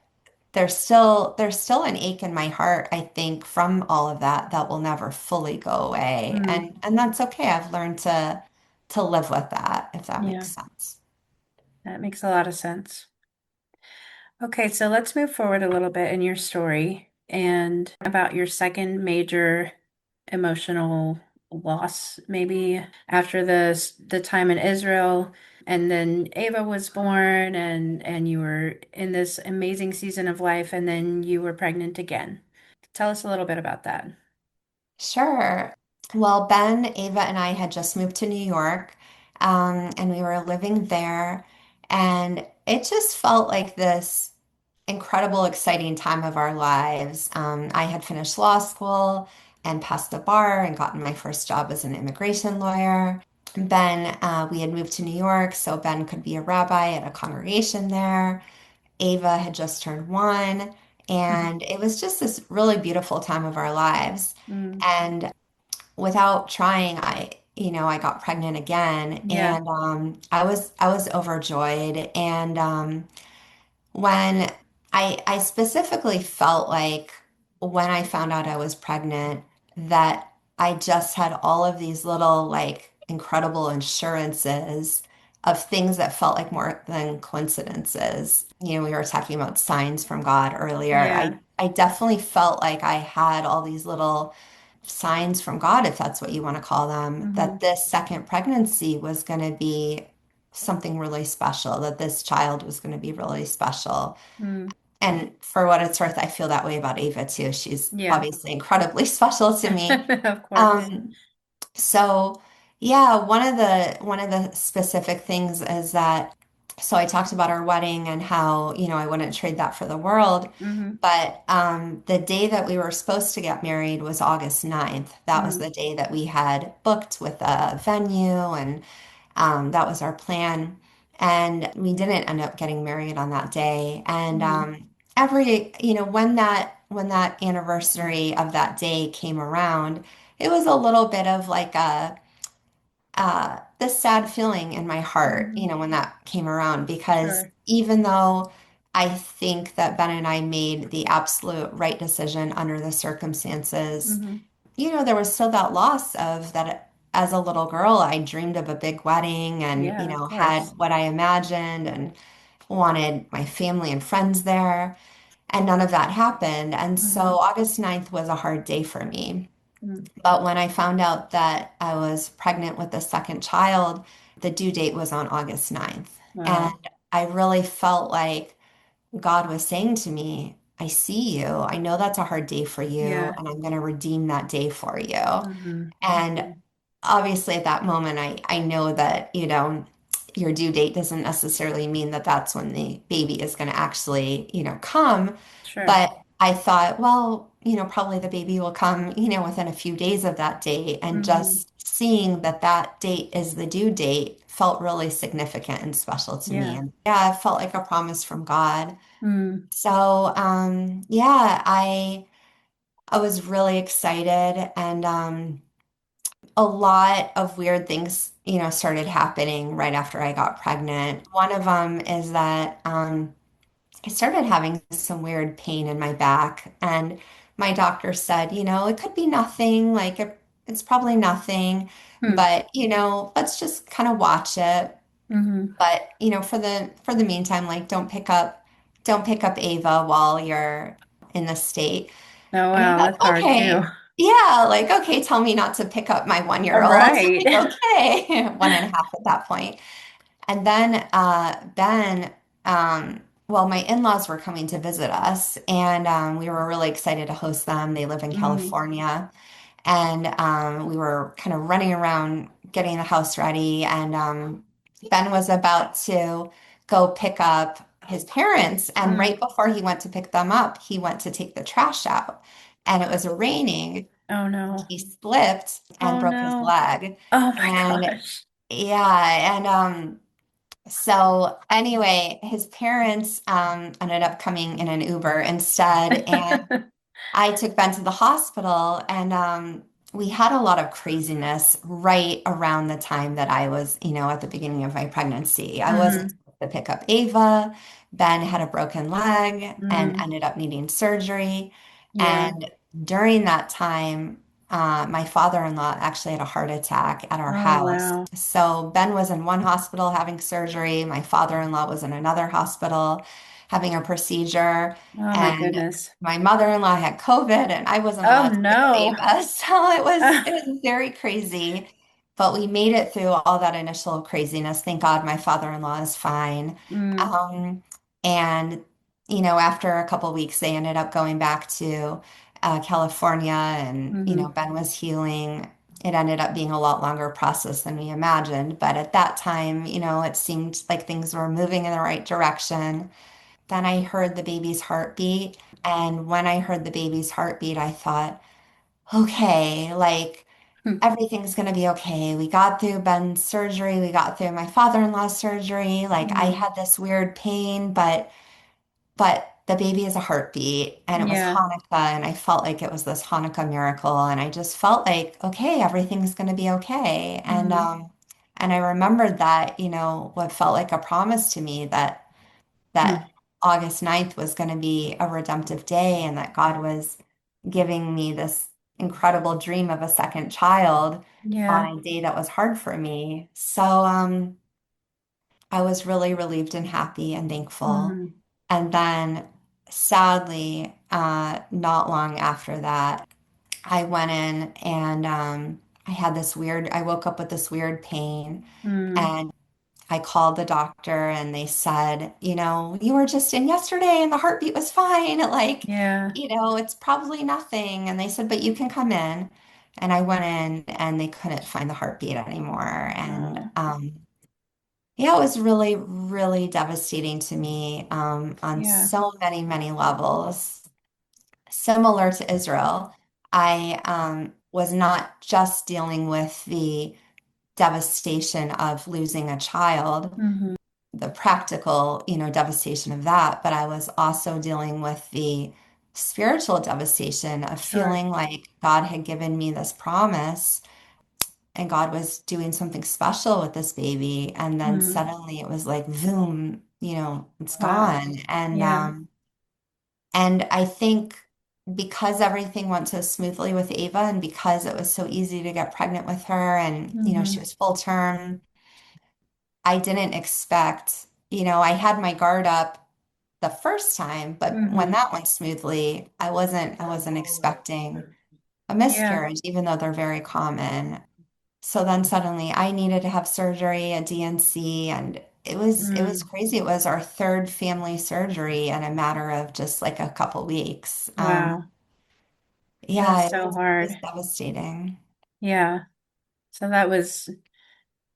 Speaker 2: there's still an ache in my heart, I think, from all of that that will never fully go away.
Speaker 1: Mm.
Speaker 2: And that's okay. I've learned to live with that, if that makes
Speaker 1: Yeah.
Speaker 2: sense.
Speaker 1: That makes a lot of sense. Okay, so let's move forward a little bit in your story and about your second major emotional loss, maybe after the time in Israel, and then Ava was born, and you were in this amazing season of life, and then you were pregnant again. Tell us a little bit about that.
Speaker 2: Sure. Well, Ben, Ava, and I had just moved to New York, and we were living there, and it just felt like this incredible, exciting time of our lives. I had finished law school and passed the bar and gotten my first job as an immigration lawyer. Ben, we had moved to New York, so Ben could be a rabbi at a congregation there. Ava had just turned 1, and it was just this really beautiful time of our lives.
Speaker 1: Mm,
Speaker 2: And without trying, I got pregnant again,
Speaker 1: yeah.
Speaker 2: and I was overjoyed. And when I specifically felt like when I found out I was pregnant that I just had all of these little like incredible assurances of things that felt like more than coincidences. We were talking about signs from God earlier.
Speaker 1: Yeah.
Speaker 2: I definitely felt like I had all these little signs from God, if that's what you want to call them,
Speaker 1: Hmm.
Speaker 2: that this second pregnancy was going to be something really special, that this child was going to be really special.
Speaker 1: Mm,
Speaker 2: And for what it's worth, I feel that way about Ava too. She's
Speaker 1: yeah.
Speaker 2: obviously incredibly special to me.
Speaker 1: Of course.
Speaker 2: Um, so yeah, one of the specific things is that so I talked about our wedding and how, I wouldn't trade that for the world.
Speaker 1: Hmm.
Speaker 2: But the day that we were supposed to get married was August 9th. That was
Speaker 1: Mm,
Speaker 2: the day that we had booked with a venue, and that was our plan. And we didn't end up getting married on that day. And
Speaker 1: mm,
Speaker 2: when that anniversary of that day came around, it was a little bit of like this sad feeling in my heart,
Speaker 1: hmm.
Speaker 2: when that came around, because
Speaker 1: Sure.
Speaker 2: even though I think that Ben and I made the absolute right decision under the circumstances,
Speaker 1: Hmm.
Speaker 2: there was still that loss of that. As a little girl, I dreamed of a big wedding and,
Speaker 1: Yeah, of
Speaker 2: had
Speaker 1: course.
Speaker 2: what I imagined and wanted my family and friends there. And none of that happened. And so
Speaker 1: Hmm.
Speaker 2: August 9th was a hard day for me.
Speaker 1: Mm.
Speaker 2: But when I found out that I was pregnant with the second child, the due date was on August 9th. And
Speaker 1: Wow.
Speaker 2: I really felt like God was saying to me, I see you. I know that's a hard day for you,
Speaker 1: Yeah.
Speaker 2: and I'm going to redeem that day for you.
Speaker 1: Hmm.
Speaker 2: And obviously, at that moment, I know that, your due date doesn't necessarily mean that that's when the baby is going to actually, come.
Speaker 1: Sure.
Speaker 2: But I thought, well, probably the baby will come, within a few days of that date. And
Speaker 1: Hmm.
Speaker 2: just seeing that that date is the due date felt really significant and special to me.
Speaker 1: Yeah.
Speaker 2: And yeah, it felt like a promise from God.
Speaker 1: Mm.
Speaker 2: So, yeah, I was really excited, and a lot of weird things, started happening right after I got pregnant. One of them is that I started having some weird pain in my back, and my doctor said, it could be nothing, like it's probably nothing,
Speaker 1: Hmm.
Speaker 2: but let's just kind of watch it.
Speaker 1: Hmm.
Speaker 2: But for the meantime, like don't pick up Ava while you're in the state.
Speaker 1: Oh,
Speaker 2: And I
Speaker 1: wow,
Speaker 2: thought,
Speaker 1: that's hard too.
Speaker 2: okay, yeah, like, okay, tell me not to pick up my
Speaker 1: All
Speaker 2: 1-year-old.
Speaker 1: right.
Speaker 2: Like, okay, 1.5 at that point. And then Ben, well, my in-laws were coming to visit us, and we were really excited to host them. They live in
Speaker 1: Mm,
Speaker 2: California, and we were kind of running around getting the house ready. And Ben was about to go pick up his parents, and
Speaker 1: mm.
Speaker 2: right before he went to pick them up, he went to take the trash out, and it was raining.
Speaker 1: Oh no.
Speaker 2: He slipped and
Speaker 1: Oh
Speaker 2: broke his
Speaker 1: no.
Speaker 2: leg.
Speaker 1: Oh my
Speaker 2: And
Speaker 1: gosh.
Speaker 2: yeah, and so anyway, his parents ended up coming in an Uber instead, and I took Ben to the hospital, and we had a lot of craziness right around the time that I was, at the beginning of my pregnancy. I wasn't
Speaker 1: Hmm.
Speaker 2: supposed to pick up Ava. Ben had a broken leg and
Speaker 1: Mm.
Speaker 2: ended up needing surgery.
Speaker 1: Yeah.
Speaker 2: And during that time, my father-in-law actually had a heart attack at our
Speaker 1: Oh
Speaker 2: house.
Speaker 1: wow.
Speaker 2: So Ben was in one hospital having surgery. My father-in-law was in another hospital having a procedure.
Speaker 1: Oh my
Speaker 2: And
Speaker 1: goodness.
Speaker 2: my mother-in-law had COVID and I wasn't
Speaker 1: Oh
Speaker 2: allowed to pick up
Speaker 1: no.
Speaker 2: Ava. So it was very crazy. But we made it through all that initial craziness. Thank God my father-in-law is fine.
Speaker 1: Mm.
Speaker 2: Um, and after a couple weeks, they ended up going back to California, and
Speaker 1: Hmm.
Speaker 2: Ben was healing. It ended up being a lot longer process than we imagined, but at that time, it seemed like things were moving in the right direction. Then I heard the baby's heartbeat. And when I heard the baby's heartbeat, I thought, okay, like everything's going to be okay. We got through Ben's surgery. We got through my father-in-law's surgery. Like I
Speaker 1: Mm.
Speaker 2: had this weird pain, but the baby is a heartbeat, and it was
Speaker 1: Yeah.
Speaker 2: Hanukkah, and I felt like it was this Hanukkah miracle. And I just felt like, okay, everything's going to be okay.
Speaker 1: Hmm.
Speaker 2: And I remembered that, what felt like a promise to me that
Speaker 1: Hmm.
Speaker 2: August 9th was going to be a redemptive day, and that God was giving me this incredible dream of a second child
Speaker 1: Yeah.
Speaker 2: on a day that was hard for me. So I was really relieved and happy and thankful.
Speaker 1: Hmm.
Speaker 2: And then sadly, not long after that, I went in and I woke up with this weird pain.
Speaker 1: Mm.
Speaker 2: And I called the doctor and they said, you were just in yesterday and the heartbeat was fine. Like,
Speaker 1: Yeah.
Speaker 2: it's probably nothing. And they said, but you can come in. And I went in and they couldn't find the heartbeat anymore. And
Speaker 1: Oh.
Speaker 2: yeah, it was really, really devastating to me on
Speaker 1: Yeah.
Speaker 2: so many, many levels. Similar to Israel, I was not just dealing with the devastation of losing a child,
Speaker 1: Hmm.
Speaker 2: the practical, devastation of that, but I was also dealing with the spiritual devastation of
Speaker 1: Sure.
Speaker 2: feeling like God had given me this promise and God was doing something special with this baby. And then
Speaker 1: Mm.
Speaker 2: suddenly it was like, boom, it's
Speaker 1: Wow.
Speaker 2: gone. And
Speaker 1: Yeah.
Speaker 2: I think because everything went so smoothly with Ava and because it was so easy to get pregnant with her and, she
Speaker 1: Hmm.
Speaker 2: was full term, I didn't expect, I had my guard up the first time, but when
Speaker 1: Hmm.
Speaker 2: that went smoothly, I wasn't expecting a
Speaker 1: Yeah.
Speaker 2: miscarriage, even though they're very common. So then suddenly I needed to have surgery, a DNC, and it was
Speaker 1: Mm.
Speaker 2: crazy. It was our third family surgery in a matter of just like a couple weeks.
Speaker 1: Wow.
Speaker 2: Yeah,
Speaker 1: That's
Speaker 2: it
Speaker 1: so
Speaker 2: was
Speaker 1: hard.
Speaker 2: devastating.
Speaker 1: Yeah. So that was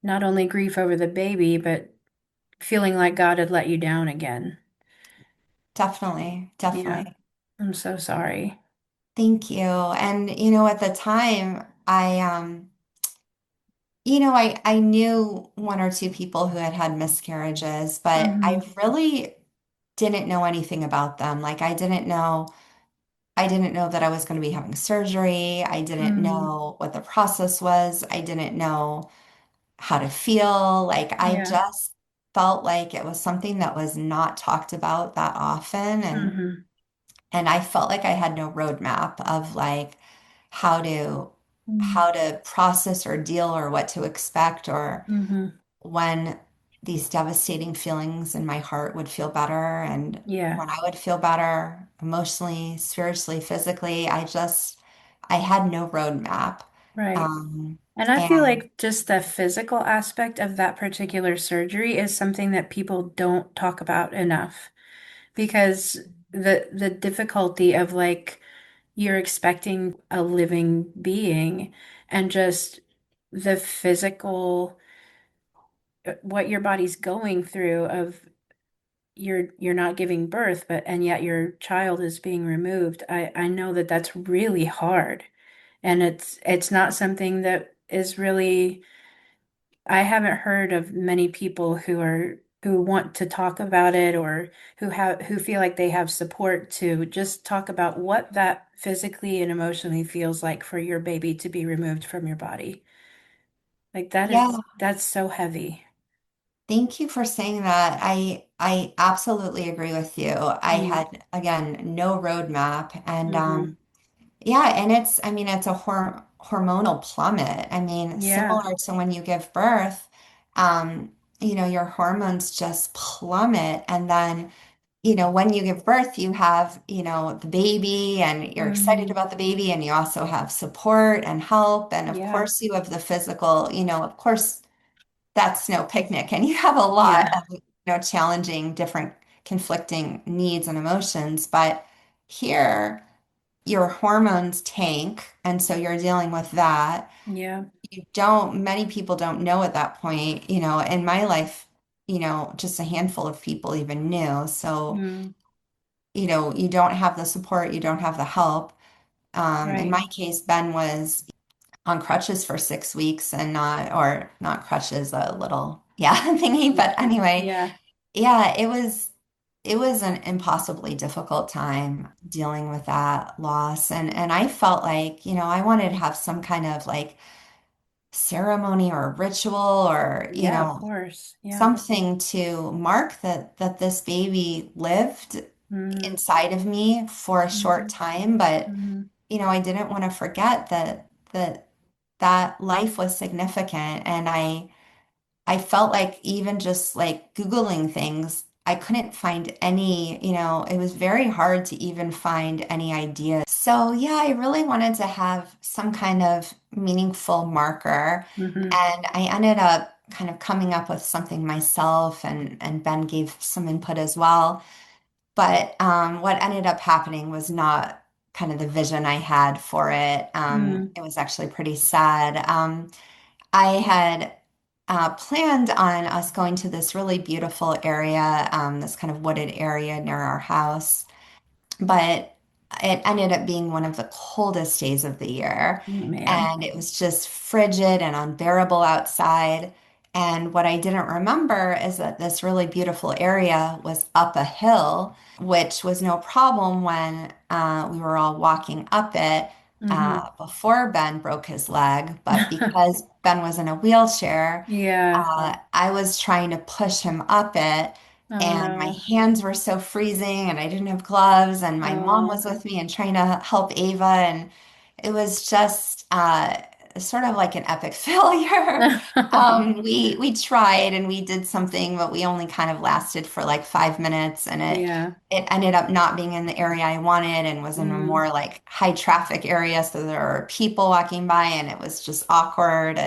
Speaker 1: not only grief over the baby, but feeling like God had let you down again.
Speaker 2: Definitely,
Speaker 1: Yeah.
Speaker 2: definitely.
Speaker 1: I'm so sorry.
Speaker 2: Thank you. And at the time, I knew one or two people who had had miscarriages, but I
Speaker 1: Hmm.
Speaker 2: really didn't know anything about them. Like I didn't know that I was going to be having surgery. I didn't
Speaker 1: Hmm.
Speaker 2: know what the process was. I didn't know how to feel. Like I
Speaker 1: Yeah.
Speaker 2: just felt like it was something that was not talked about that often. And
Speaker 1: Hmm.
Speaker 2: and I felt like I had no roadmap of like how to how to process or deal or what to expect or
Speaker 1: Hmm.
Speaker 2: when these devastating feelings in my heart would feel better and
Speaker 1: Yeah.
Speaker 2: when I would feel better. emotionally, spiritually, physically. I had no roadmap.
Speaker 1: Right.
Speaker 2: Um,
Speaker 1: And I feel
Speaker 2: and
Speaker 1: like just the physical aspect of that particular surgery is something that people don't talk about enough because the difficulty of like you're expecting a living being and just the physical what your body's going through of you're not giving birth but and yet your child is being removed. I know that that's really hard and it's not something that is really I haven't heard of many people who want to talk about it or who feel like they have support to just talk about what that physically and emotionally feels like for your baby to be removed from your body. Like
Speaker 2: yeah,
Speaker 1: that's so heavy.
Speaker 2: thank you for saying that. I absolutely agree with you. I
Speaker 1: Mm,
Speaker 2: had again no roadmap, and
Speaker 1: hmm.
Speaker 2: yeah, and I mean, it's a hormonal plummet. I mean,
Speaker 1: Yeah.
Speaker 2: similar to when you give birth, um, your hormones just plummet. And then, when you give birth, you have, the baby and you're excited
Speaker 1: Hmm.
Speaker 2: about the baby and you also have support and help. And of
Speaker 1: Yeah.
Speaker 2: course, you have the physical, of course, that's no picnic. And you have a lot
Speaker 1: Yeah.
Speaker 2: of, challenging, different, conflicting needs and emotions. But here, your hormones tank, and so you're dealing with that.
Speaker 1: Yeah.
Speaker 2: Many people don't know at that point, in my life, just a handful of people even knew. So,
Speaker 1: Mm,
Speaker 2: you don't have the support, you don't have the help. In
Speaker 1: right.
Speaker 2: my case, Ben was on crutches for 6 weeks and not crutches, a little, yeah, thingy. But anyway,
Speaker 1: Yeah.
Speaker 2: yeah, it was an impossibly difficult time dealing with that loss. And I felt like, I wanted to have some kind of like ceremony or ritual or,
Speaker 1: Yeah, of course. Yeah.
Speaker 2: something to mark that this baby lived
Speaker 1: Mm,
Speaker 2: inside of me for a short
Speaker 1: hmm.
Speaker 2: time. But,
Speaker 1: Hmm.
Speaker 2: I didn't want to forget that life was significant. And I felt like even just like Googling things, I couldn't find any, it was very hard to even find any ideas. So, yeah, I really wanted to have some kind of meaningful marker.
Speaker 1: Hmm.
Speaker 2: And I ended up kind of coming up with something myself, and Ben gave some input as well. But what ended up happening was not kind of the vision I had for it.
Speaker 1: Mm,
Speaker 2: It was actually pretty sad. I had planned on us going to this really beautiful area, this kind of wooded area near our house, but it ended up being one of the coldest days of the year.
Speaker 1: man.
Speaker 2: And it was just frigid and unbearable outside. And what I didn't remember is that this really beautiful area was up a hill, which was no problem when we were all walking up it
Speaker 1: Hmm.
Speaker 2: before Ben broke his leg. But because Ben was in a wheelchair,
Speaker 1: Yeah.
Speaker 2: I was trying to push him up it,
Speaker 1: Oh
Speaker 2: and my
Speaker 1: no.
Speaker 2: hands were so freezing, and I didn't have gloves, and my mom was
Speaker 1: Oh.
Speaker 2: with me and trying to help Ava, and it was just sort of like an epic failure. We tried and we did something, but we only kind of lasted for like 5 minutes, and it
Speaker 1: Yeah.
Speaker 2: it ended up not being in the area I wanted and was in a
Speaker 1: Mm.
Speaker 2: more like high traffic area, so there were people walking by, and it was just awkward.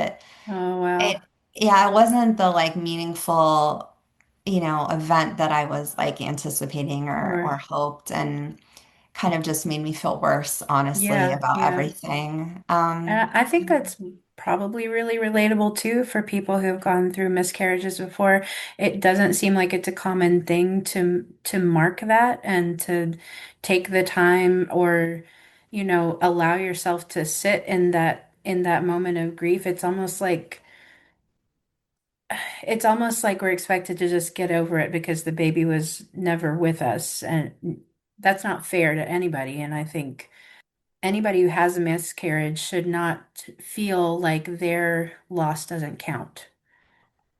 Speaker 1: Oh
Speaker 2: It
Speaker 1: wow.
Speaker 2: yeah, it wasn't the like meaningful, event that I was like anticipating or
Speaker 1: Or
Speaker 2: hoped, and kind of just made me feel worse, honestly,
Speaker 1: yeah,
Speaker 2: about
Speaker 1: yeah.
Speaker 2: everything.
Speaker 1: And I think that's probably really relatable too for people who've gone through miscarriages before. It doesn't seem like it's a common thing to mark that and to take the time or, allow yourself to sit in that moment of grief. It's almost like we're expected to just get over it because the baby was never with us. And that's not fair to anybody. And I think anybody who has a miscarriage should not feel like their loss doesn't count.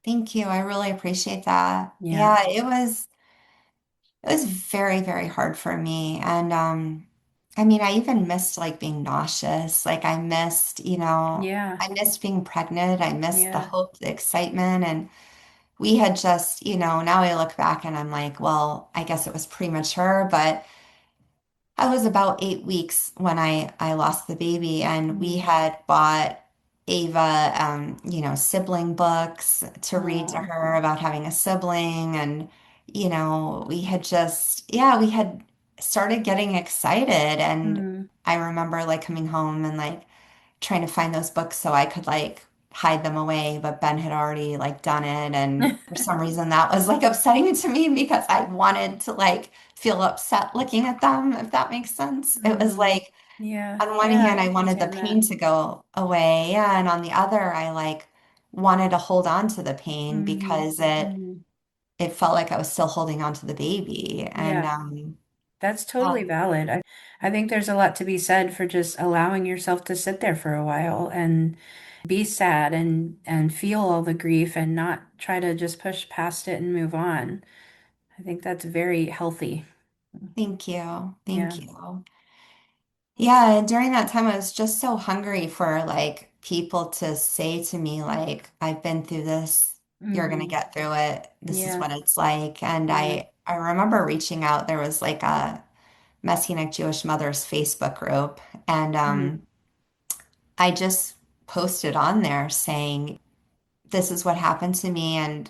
Speaker 2: Thank you. I really appreciate that.
Speaker 1: Yeah.
Speaker 2: Yeah, it was very, very hard for me. And I mean, I even missed like being nauseous. Like
Speaker 1: Yeah.
Speaker 2: I missed being pregnant. I missed the
Speaker 1: Yeah.
Speaker 2: hope, the excitement. And we had just, now I look back and I'm like, well, I guess it was premature, but I was about 8 weeks when I lost the baby, and we
Speaker 1: Mm.
Speaker 2: had bought Ava, sibling books to read to
Speaker 1: Oh.
Speaker 2: her about having a sibling, and yeah, we had started getting excited, and
Speaker 1: Mm.
Speaker 2: I remember like coming home and like trying to find those books so I could like hide them away, but Ben had already like done it. And for some reason that was like upsetting to me because I wanted to like feel upset looking at them, if that makes sense. It was
Speaker 1: Hmm.
Speaker 2: like
Speaker 1: Yeah.
Speaker 2: on one
Speaker 1: Yeah,
Speaker 2: hand,
Speaker 1: I
Speaker 2: I wanted the
Speaker 1: understand that.
Speaker 2: pain to go away. Yeah, and on the other, I like wanted to hold on to the pain
Speaker 1: Hmm.
Speaker 2: because it
Speaker 1: Hmm.
Speaker 2: it felt like I was still holding on to the baby. And
Speaker 1: Yeah. That's totally
Speaker 2: yeah,
Speaker 1: valid. I think there's a lot to be said for just allowing yourself to sit there for a while and be sad and feel all the grief and not try to just push past it and move on. I think that's very healthy.
Speaker 2: thank you. Thank
Speaker 1: Yeah.
Speaker 2: you. Yeah, and during that time, I was just so hungry for like people to say to me, like, I've been through this, you're gonna
Speaker 1: Hmm.
Speaker 2: get through it. This is
Speaker 1: Yeah.
Speaker 2: what it's like. And
Speaker 1: Yeah.
Speaker 2: I remember reaching out, there was like a Messianic Jewish Mothers Facebook group, and
Speaker 1: Hmm.
Speaker 2: I just posted on there saying, this is what happened to me and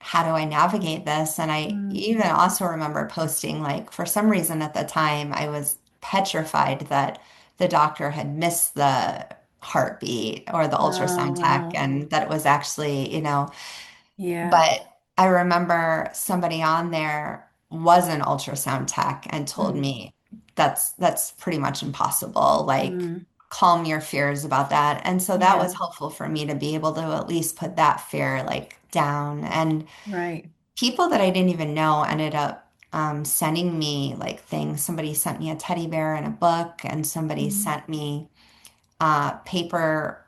Speaker 2: how do I navigate this? And I
Speaker 1: Hmm.
Speaker 2: even also remember posting, like, for some reason at the time, I was petrified that the doctor had missed the heartbeat or the
Speaker 1: Oh,
Speaker 2: ultrasound tech
Speaker 1: wow.
Speaker 2: and that it was actually,
Speaker 1: Yeah.
Speaker 2: but I remember somebody on there was an ultrasound tech and told
Speaker 1: Hmm.
Speaker 2: me that's pretty much impossible. Like,
Speaker 1: Hmm.
Speaker 2: calm your fears about that. And so that was
Speaker 1: Yeah.
Speaker 2: helpful for me to be able to at least put that fear like down. And
Speaker 1: Right.
Speaker 2: people that I didn't even know ended up sending me like things. Somebody sent me a teddy bear and a book, and somebody
Speaker 1: Hmm.
Speaker 2: sent me paper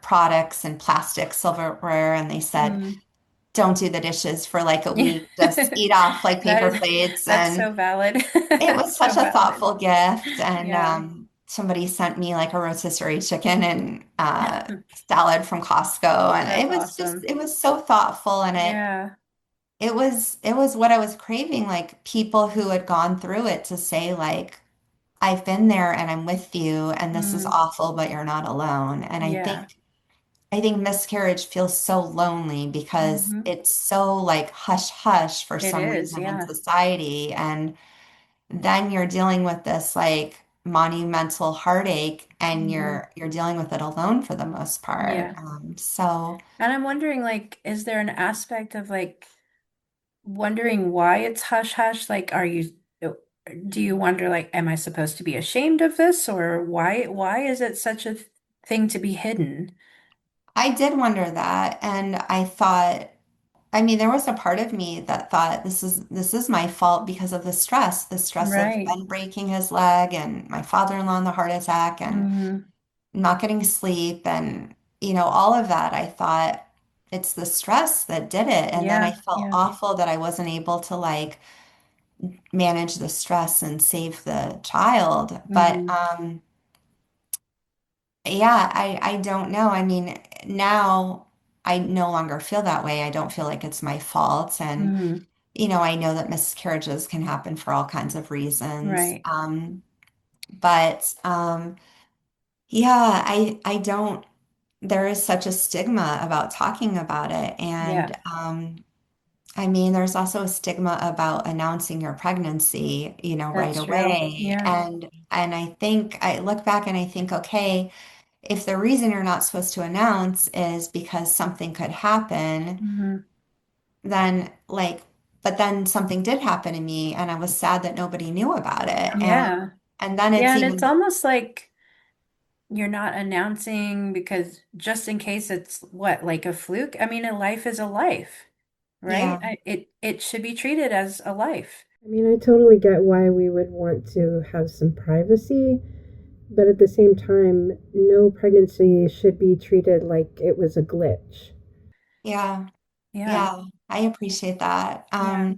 Speaker 2: products and plastic silverware, and they said,
Speaker 1: Hmm.
Speaker 2: don't do the dishes for like a week. Just eat off like
Speaker 1: That
Speaker 2: paper
Speaker 1: is,
Speaker 2: plates.
Speaker 1: that's
Speaker 2: And
Speaker 1: so valid.
Speaker 2: it was
Speaker 1: So
Speaker 2: such a
Speaker 1: valid.
Speaker 2: thoughtful gift. And
Speaker 1: Yeah.
Speaker 2: somebody sent me like a rotisserie chicken and salad from Costco. And
Speaker 1: That's awesome.
Speaker 2: it was so thoughtful. And
Speaker 1: Yeah.
Speaker 2: it was what I was craving, like people who had gone through it to say, like, I've been there and I'm with you, and this is
Speaker 1: Mm,
Speaker 2: awful, but you're not alone. And
Speaker 1: yeah.
Speaker 2: I think miscarriage feels so lonely because
Speaker 1: Hmm.
Speaker 2: it's so like hush hush for
Speaker 1: It
Speaker 2: some
Speaker 1: is.
Speaker 2: reason in
Speaker 1: Yeah.
Speaker 2: society. And then you're dealing with this like monumental heartache and
Speaker 1: Hmm.
Speaker 2: you're dealing with it alone for the most part.
Speaker 1: Yeah.
Speaker 2: So
Speaker 1: And I'm wondering, like, is there an aspect of like wondering why it's hush hush? Like, do you wonder, like, am I supposed to be ashamed of this, or why is it such a thing to be hidden?
Speaker 2: I did wonder that. And I thought, I mean, there was a part of me that thought this is my fault because of the stress of
Speaker 1: Right.
Speaker 2: Ben breaking his leg and my father-in-law in the heart attack and
Speaker 1: Hmm.
Speaker 2: not getting sleep and all of that. I thought it's the stress that did it. And then I
Speaker 1: Yeah.
Speaker 2: felt
Speaker 1: Yeah.
Speaker 2: awful that I wasn't able to like manage the stress and save the child. But
Speaker 1: Hmm.
Speaker 2: yeah, I don't know. I mean, now I no longer feel that way. I don't feel like it's my fault. And
Speaker 1: Hmm.
Speaker 2: I know that miscarriages can happen for all kinds of reasons.
Speaker 1: Right.
Speaker 2: But yeah, I don't, there is such a stigma about talking about it. And
Speaker 1: Yeah.
Speaker 2: I mean, there's also a stigma about announcing your pregnancy, right
Speaker 1: That's true.
Speaker 2: away.
Speaker 1: Yeah.
Speaker 2: And I think I look back and I think, okay, if the reason you're not supposed to announce is because something could happen,
Speaker 1: Hmm.
Speaker 2: then like, but then something did happen to me and I was sad that nobody knew about it.
Speaker 1: Yeah.
Speaker 2: And then
Speaker 1: Yeah.
Speaker 2: it's
Speaker 1: And it's
Speaker 2: even,
Speaker 1: almost like you're not announcing because just in case it's what, like a fluke? I mean, a life is a life, right?
Speaker 2: yeah,
Speaker 1: It should be treated as a life.
Speaker 3: I mean, I totally get why we would want to have some privacy, but at the same time, no pregnancy should be treated like it was a glitch.
Speaker 2: yeah,
Speaker 1: Yeah.
Speaker 2: yeah, I appreciate that.
Speaker 1: Yeah.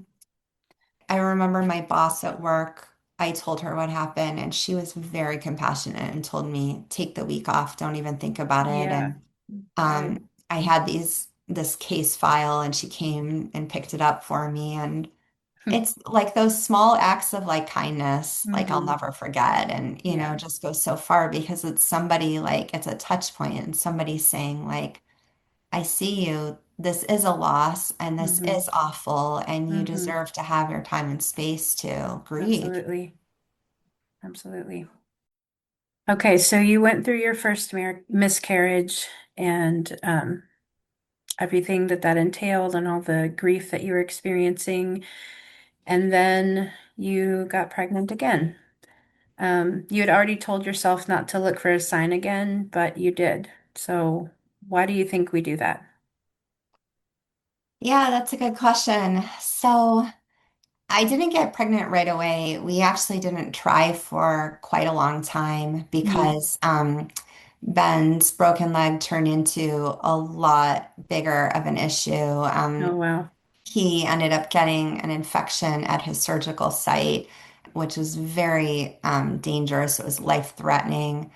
Speaker 2: I remember my boss at work, I told her what happened, and she was very compassionate and told me, take the week off, don't even think about it.
Speaker 1: Yeah.
Speaker 2: And
Speaker 1: Right.
Speaker 2: I had this case file, and she came and picked it up for me. And it's like those small acts of like kindness, like I'll
Speaker 1: Mm-hmm.
Speaker 2: never forget, and
Speaker 1: Yeah.
Speaker 2: just go so far because it's somebody like it's a touch point and somebody saying like, I see you. This is a loss and this
Speaker 1: Mm-hmm.
Speaker 2: is awful, and you
Speaker 1: Mm-hmm.
Speaker 2: deserve to have your time and space to grieve.
Speaker 1: Absolutely. Absolutely. Okay, so you went through your first miscarriage and everything that that entailed and all the grief that you were experiencing, and then you got pregnant again. You had already told yourself not to look for a sign again, but you did. So why do you think we do that?
Speaker 2: Yeah, that's a good question. So I didn't get pregnant right away. We actually didn't try for quite a long time
Speaker 1: Mm.
Speaker 2: because Ben's broken leg turned into a lot bigger of an issue.
Speaker 1: Oh, wow.
Speaker 2: He ended up getting an infection at his surgical site, which was very dangerous. It was life-threatening,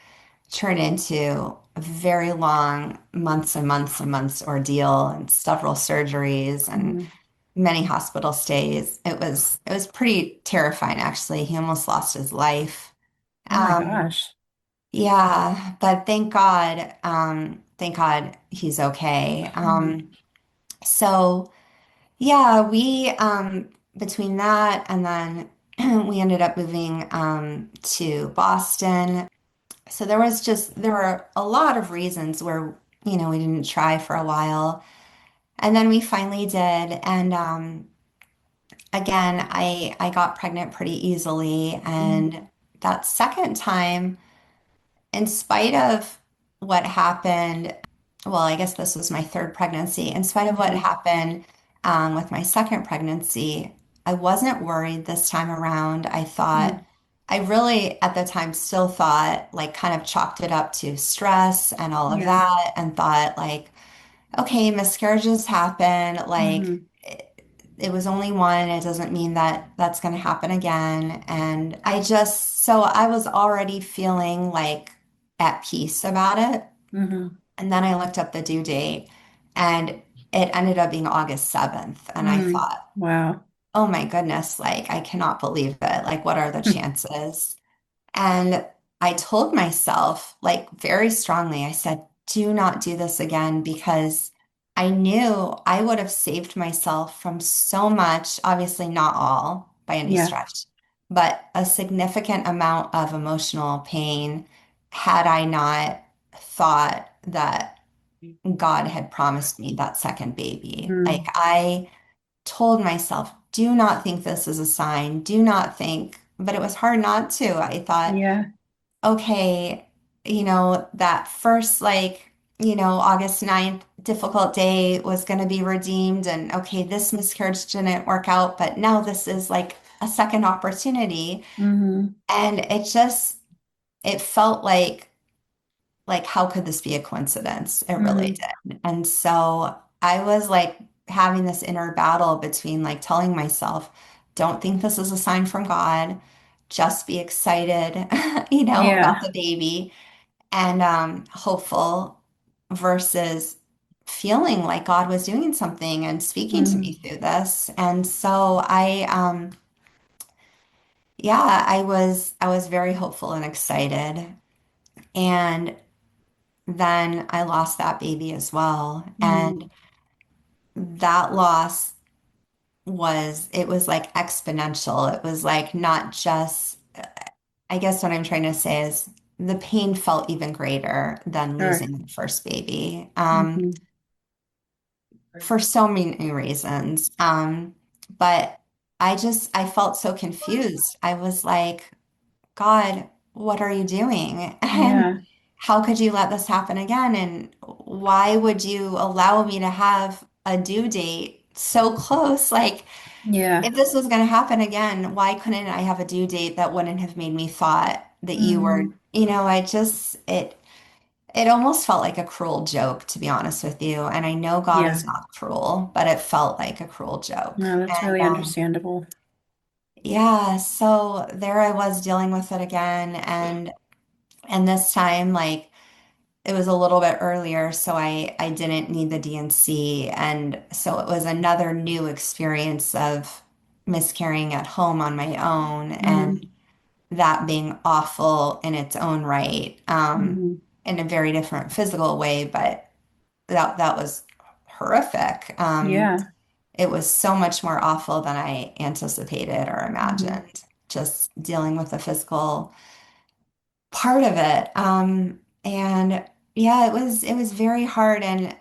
Speaker 2: turned into a very long months and months and months ordeal and several surgeries and
Speaker 1: Mm.
Speaker 2: many hospital stays. It was pretty terrifying, actually. He almost lost his life.
Speaker 1: Oh my
Speaker 2: Um,
Speaker 1: gosh.
Speaker 2: yeah, but thank God he's okay.
Speaker 1: Mm.
Speaker 2: So yeah, we between that and then we ended up moving to Boston. So there were a lot of reasons where we didn't try for a while, and then we finally did. And again, I got pregnant pretty easily,
Speaker 1: Mm.
Speaker 2: and that second time, in spite of what happened, well, I guess this was my third pregnancy. In spite of what
Speaker 1: Mhm.
Speaker 2: happened with my second pregnancy, I wasn't worried this time around.
Speaker 1: Mm.
Speaker 2: I really at the time still thought, like, kind of chalked it up to stress and all of
Speaker 1: Yeah.
Speaker 2: that, and thought, like, okay, miscarriages happen. Like,
Speaker 1: Hmm.
Speaker 2: it was only one. It doesn't mean that that's going to happen again. And so I was already feeling like at peace about it.
Speaker 1: Hmm.
Speaker 2: And then I looked up the due date and it ended up being August 7th. And I
Speaker 1: Mm.
Speaker 2: thought,
Speaker 1: Wow.
Speaker 2: oh my goodness, like, I cannot believe it. Like, what are the chances? And I told myself, like, very strongly, I said, do not do this again because I knew I would have saved myself from so much, obviously, not all by any
Speaker 1: Yeah.
Speaker 2: stretch, but a significant amount of emotional pain had I not thought that God had promised me that second baby. Like,
Speaker 1: Mm.
Speaker 2: I told myself, do not think this is a sign. Do not think, but it was hard not to. I thought,
Speaker 1: Yeah.
Speaker 2: okay, that first, like, August 9th difficult day was going to be redeemed. And okay, this miscarriage didn't work out, but now this is like a second opportunity.
Speaker 1: Hmm.
Speaker 2: And it felt like, how could this be a coincidence? It really
Speaker 1: Hmm.
Speaker 2: did. And so I was like having this inner battle between like telling myself, don't think this is a sign from God. Just be excited, about
Speaker 1: Yeah.
Speaker 2: the baby and hopeful versus feeling like God was doing something and speaking to me
Speaker 1: Mm.
Speaker 2: through this. And so yeah, I was very hopeful and excited. And then I lost that baby as well.
Speaker 1: Mm.
Speaker 2: And that loss it was like exponential. It was like not just, I guess what I'm trying to say is the pain felt even greater than
Speaker 1: Sure.
Speaker 2: losing the first baby,
Speaker 1: Hmm.
Speaker 2: for so many reasons. But I felt so confused. I was like, God, what are you doing? And
Speaker 1: Yeah.
Speaker 2: how could you let this happen again? And why would you allow me to have a due date so close? Like,
Speaker 1: Yeah.
Speaker 2: if this was going to happen again, why couldn't I have a due date that wouldn't have made me thought that you were,
Speaker 1: Hmm.
Speaker 2: it almost felt like a cruel joke, to be honest with you. And I know God is
Speaker 1: Yeah.
Speaker 2: not cruel, but it felt like a cruel joke.
Speaker 1: No, that's
Speaker 2: And
Speaker 1: really understandable.
Speaker 2: yeah, so there I was dealing with it again, and this time, like, it was a little bit earlier, so I didn't need the DNC, and so it was another new experience of miscarrying at home on my own
Speaker 1: Mm.
Speaker 2: and that being awful in its own right,
Speaker 1: Hmm.
Speaker 2: in a very different physical way, but that was horrific.
Speaker 1: Yeah.
Speaker 2: It was so much more awful than I anticipated or
Speaker 1: Hmm.
Speaker 2: imagined, just dealing with the physical part of it. And yeah, it was very hard. And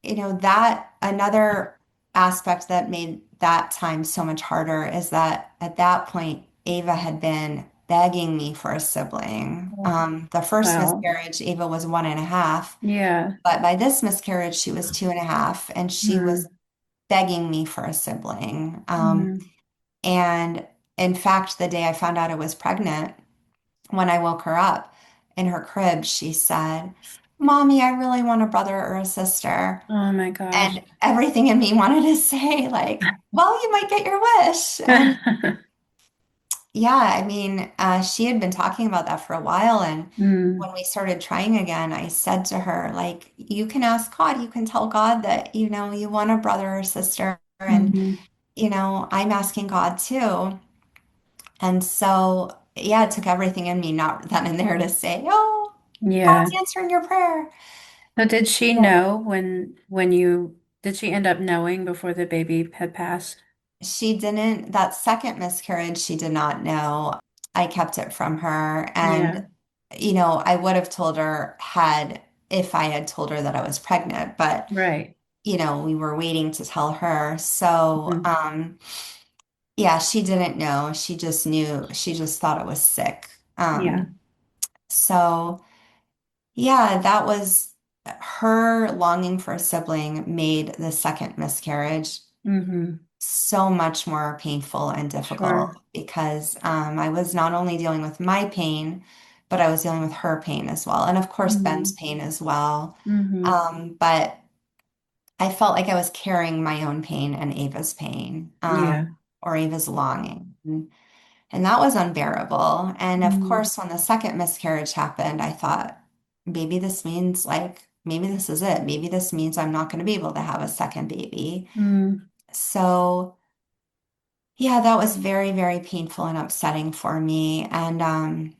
Speaker 2: that another aspect that made that time so much harder is that at that point, Ava had been begging me for a sibling. The first
Speaker 1: Wow.
Speaker 2: miscarriage, Ava was 1.5,
Speaker 1: Yeah.
Speaker 2: but by this miscarriage, she was 2.5, and she was
Speaker 1: Mm.
Speaker 2: begging me for a sibling.
Speaker 1: Mm.
Speaker 2: And in fact, the day I found out I was pregnant, when I woke her up in her crib, she said, "Mommy, I really want a brother or a sister."
Speaker 1: Oh my gosh.
Speaker 2: And everything in me wanted to say, like, well, you might get your wish. And yeah, I mean, she had been talking about that for a while. And
Speaker 1: Mm.
Speaker 2: when we started trying again, I said to her, like, you can ask God, you can tell God that, you want a brother or sister. And,
Speaker 1: Hmm.
Speaker 2: I'm asking God too. And so, yeah, it took everything in me, not then and there, to say, oh,
Speaker 1: Yeah.
Speaker 2: God's answering your prayer.
Speaker 1: So did she
Speaker 2: Yeah.
Speaker 1: know when you did she end up knowing before the baby had passed?
Speaker 2: She didn't, that second miscarriage, she did not know. I kept it from her. And,
Speaker 1: Yeah.
Speaker 2: I would have told her if I had told her that I was pregnant, but,
Speaker 1: Right.
Speaker 2: we were waiting to tell her. So,
Speaker 1: Mhm.
Speaker 2: yeah, she didn't know. She just knew, she just thought I was sick.
Speaker 1: Yeah.
Speaker 2: So yeah, that was her longing for a sibling made the second miscarriage
Speaker 1: Hmm.
Speaker 2: so much more painful and
Speaker 1: Sure.
Speaker 2: difficult because I was not only dealing with my pain, but I was dealing with her pain as well. And of course, Ben's
Speaker 1: Hmm.
Speaker 2: pain as well.
Speaker 1: Hmm.
Speaker 2: But I felt like I was carrying my own pain and Ava's pain,
Speaker 1: Yeah.
Speaker 2: or Ava's longing. And that was unbearable. And of
Speaker 1: Mm.
Speaker 2: course, when the second miscarriage happened, I thought, maybe this means like, maybe this is it. Maybe this means I'm not going to be able to have a second baby.
Speaker 1: Mm.
Speaker 2: So, yeah, that was very, very painful and upsetting for me. And,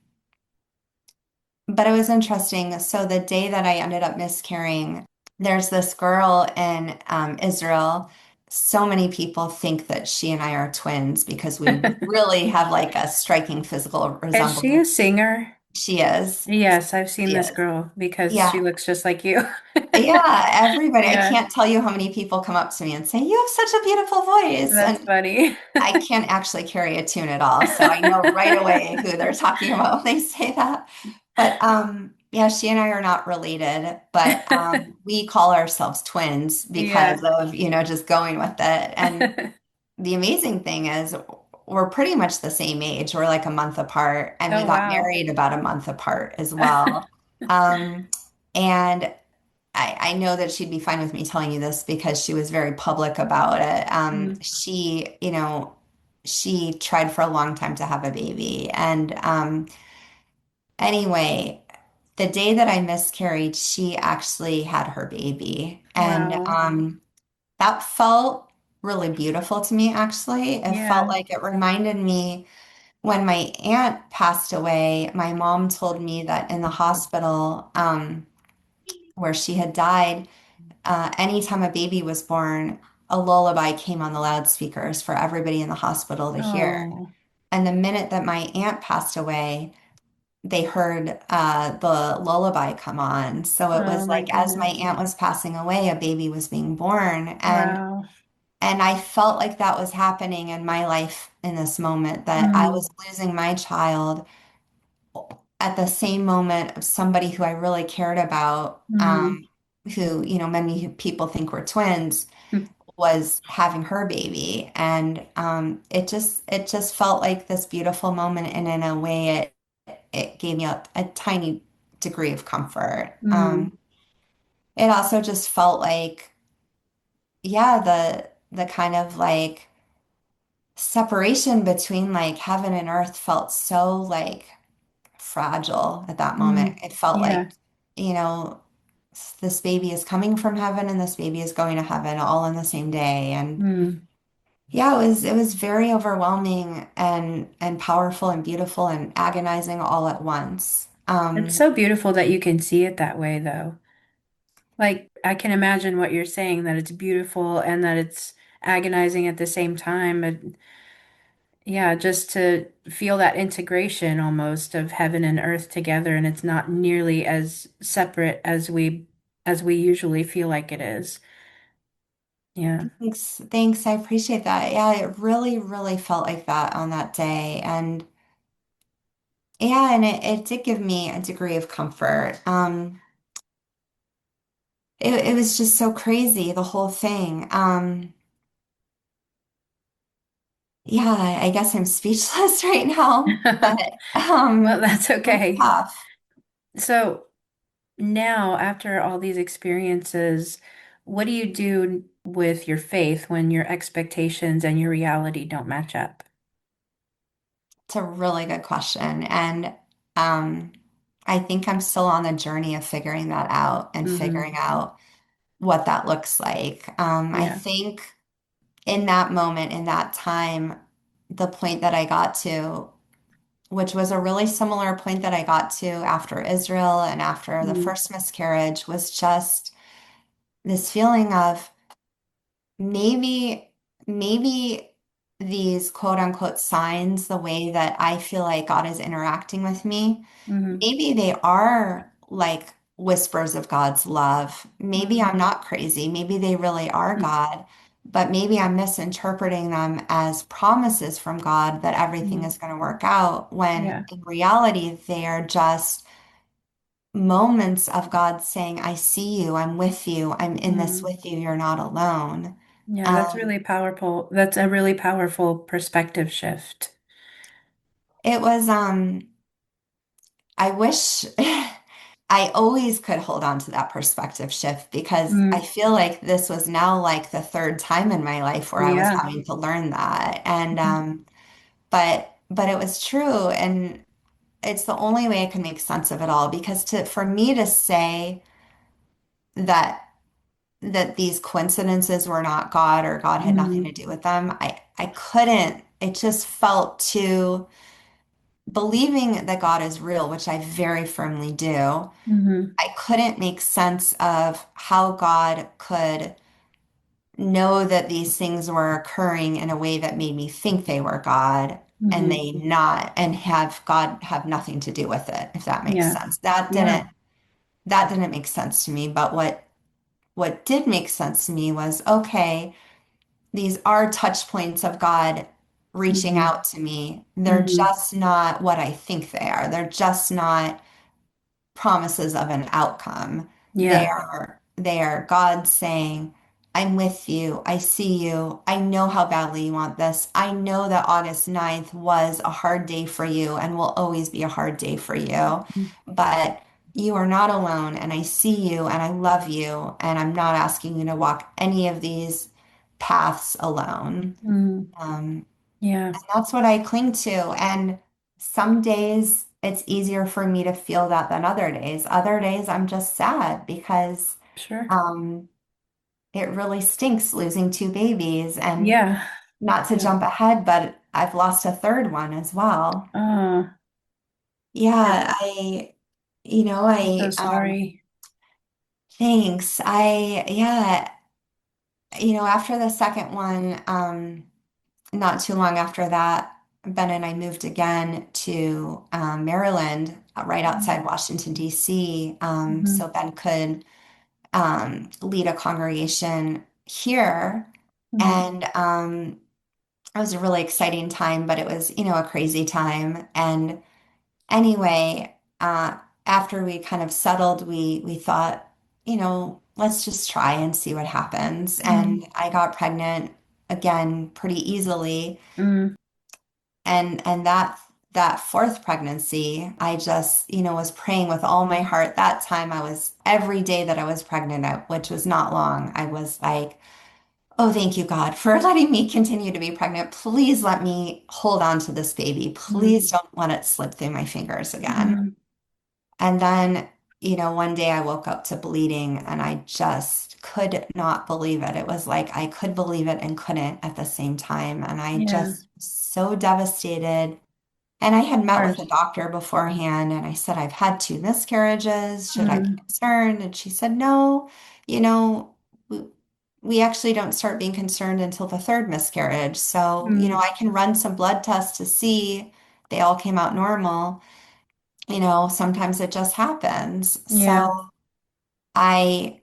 Speaker 2: but it was interesting. So, the day that I ended up miscarrying, there's this girl in Israel. So many people think that she and I are twins because we really have like a striking physical
Speaker 1: Is she a
Speaker 2: resemblance.
Speaker 1: singer?
Speaker 2: She is.
Speaker 1: Yes, I've seen
Speaker 2: She
Speaker 1: this
Speaker 2: is.
Speaker 1: girl because she
Speaker 2: Yeah.
Speaker 1: looks just like you.
Speaker 2: Yeah. Everybody. I
Speaker 1: Yeah,
Speaker 2: can't tell you how many people come up to me and say, "You have such a beautiful voice."
Speaker 1: that's
Speaker 2: And
Speaker 1: funny.
Speaker 2: I can't actually carry a tune at all. So I know right away who they're talking about when they say that. But yeah, she and I are not related, but we call ourselves twins because
Speaker 1: Yeah.
Speaker 2: of, just going with it. And the amazing thing is we're pretty much the same age. We're like a month apart, and we
Speaker 1: Oh,
Speaker 2: got
Speaker 1: wow.
Speaker 2: married about a month apart as well. Um, and I know that she'd be fine with me telling you this because she was very public about it.
Speaker 1: Mm.
Speaker 2: She tried for a long time to have a baby. And anyway, the day that I miscarried, she actually had her baby. And
Speaker 1: Wow.
Speaker 2: that felt really beautiful to me, actually. It felt
Speaker 1: Yeah.
Speaker 2: like it reminded me when my aunt passed away, my mom told me that in the hospital where she had died, anytime a baby was born, a lullaby came on the loudspeakers for everybody in the hospital to hear.
Speaker 1: Oh,
Speaker 2: And the minute that my aunt passed away, they heard the lullaby come on. So it
Speaker 1: oh
Speaker 2: was
Speaker 1: my
Speaker 2: like as my
Speaker 1: goodness.
Speaker 2: aunt was passing away, a baby was being born.
Speaker 1: Wow.
Speaker 2: And I felt like that was happening in my life in this moment, that I
Speaker 1: Mm.
Speaker 2: was losing my child at the same moment of somebody who I really cared about,
Speaker 1: Mm.
Speaker 2: who, many people think we're twins, was having her baby. And it just felt like this beautiful moment. And in a way, it gave me a tiny degree of comfort.
Speaker 1: Mm.
Speaker 2: It also just felt like, yeah, the kind of like separation between like heaven and earth felt so like fragile at that moment.
Speaker 1: Mm.
Speaker 2: It felt like,
Speaker 1: Yeah.
Speaker 2: you know, this baby is coming from heaven and this baby is going to heaven all in the same day. And
Speaker 1: Mm.
Speaker 2: Yeah, it was very overwhelming and powerful and beautiful and agonizing all at once.
Speaker 1: It's so beautiful that you can see it that way, though. Like, I can imagine what you're saying, that it's beautiful and that it's agonizing at the same time. And yeah, just to feel that integration almost of heaven and earth together, and it's not nearly as separate as we usually feel like it is. Yeah.
Speaker 2: Thanks. I appreciate that. Yeah, it really, really felt like that on that day. And yeah, and it did give me a degree of comfort. It was just so crazy, the whole thing. Yeah, I guess I'm speechless right now, but
Speaker 1: Well, that's
Speaker 2: it was
Speaker 1: okay.
Speaker 2: tough.
Speaker 1: So now, after all these experiences, what do you do with your faith when your expectations and your reality don't match up?
Speaker 2: It's a really good question. And um, I think I'm still on the journey of figuring that out and
Speaker 1: Hmm.
Speaker 2: figuring out what that looks like. I
Speaker 1: Yeah.
Speaker 2: think in that moment, in that time, the point that I got to, which was a really similar point that I got to after Israel and after the
Speaker 1: Mm-hmm.
Speaker 2: first miscarriage, was just this feeling of maybe, maybe these quote unquote signs, the way that I feel like God is interacting with me,
Speaker 1: Hmm.
Speaker 2: maybe they are like whispers of God's love. Maybe I'm not crazy. Maybe they really are God, but maybe I'm misinterpreting them as promises from God that everything
Speaker 1: Hmm.
Speaker 2: is going to work out, when
Speaker 1: Yeah.
Speaker 2: in reality, they are just moments of God saying, I see you, I'm with you, I'm in this
Speaker 1: Mm.
Speaker 2: with you, you're not alone.
Speaker 1: Yeah, that's
Speaker 2: Um,
Speaker 1: really powerful. That's a really powerful perspective shift.
Speaker 2: it was, I wish I always could hold on to that perspective shift, because I
Speaker 1: Mm.
Speaker 2: feel like this was now like the third time in my life where I was
Speaker 1: Yeah.
Speaker 2: having to learn that. And
Speaker 1: Mhm.
Speaker 2: but it was true, and it's the only way I can make sense of it all, because to for me to say that these coincidences were not God, or God had nothing to
Speaker 1: Mhm.
Speaker 2: do with them, I couldn't. It just felt too, believing that God is real, which I very firmly do.
Speaker 1: Mhm.
Speaker 2: I couldn't make sense of how God could know that these things were occurring in a way that made me think they were God, and
Speaker 1: Mhm.
Speaker 2: they not, and have God have nothing to do with it, if that makes
Speaker 1: Yeah.
Speaker 2: sense.
Speaker 1: Yeah.
Speaker 2: That didn't make sense to me. But what did make sense to me was, okay, these are touch points of God reaching
Speaker 1: Mhm.
Speaker 2: out to me. They're
Speaker 1: Mhm.
Speaker 2: just not what I think they are. They're just not promises of an outcome.
Speaker 1: Yeah.
Speaker 2: They are God saying, I'm with you. I see you. I know how badly you want this. I know that August 9th was a hard day for you and will always be a hard day for you. But you are not alone, and I see you and I love you, and I'm not asking you to walk any of these paths alone.
Speaker 1: Mhm.
Speaker 2: Um,
Speaker 1: Yeah.
Speaker 2: that's what I cling to. And some days it's easier for me to feel that than other days. Other days I'm just sad because
Speaker 1: Sure.
Speaker 2: um, it really stinks losing two babies. And
Speaker 1: Yeah.
Speaker 2: not to
Speaker 1: Yeah.
Speaker 2: jump ahead, but I've lost a third one as well.
Speaker 1: Oh, yeah.
Speaker 2: Yeah,
Speaker 1: I'm so
Speaker 2: I
Speaker 1: sorry.
Speaker 2: thanks. After the second one, not too long after that, Ben and I moved again to Maryland, right outside Washington, D.C. So
Speaker 1: Mhm.
Speaker 2: Ben could lead a congregation here.
Speaker 1: Mhm.
Speaker 2: And it was a really exciting time, but it was, a crazy time. And anyway, after we kind of settled, we thought, let's just try and see what happens. And
Speaker 1: Mhm.
Speaker 2: I got pregnant again pretty easily.
Speaker 1: Mhm.
Speaker 2: And that fourth pregnancy, I just, was praying with all my heart. That time I was every day that I was pregnant, which was not long, I was like, oh, thank you, God, for letting me continue to be pregnant. Please let me hold on to this baby.
Speaker 1: Mhm.
Speaker 2: Please don't let it slip through my fingers again.
Speaker 1: Mhm.
Speaker 2: And then one day I woke up to bleeding and I just could not believe it. It was like I could believe it and couldn't at the same time. And I
Speaker 1: Yeah,
Speaker 2: just was so devastated. And I had
Speaker 1: of
Speaker 2: met with a
Speaker 1: course.
Speaker 2: doctor beforehand and I said, I've had two miscarriages. Should I be
Speaker 1: Mm,
Speaker 2: concerned? And she said, no, you know, we, we actually don't start being concerned until the third miscarriage. So,
Speaker 1: mm,
Speaker 2: I can run some blood tests to see they all came out normal. Sometimes it just happens.
Speaker 1: yeah,
Speaker 2: So I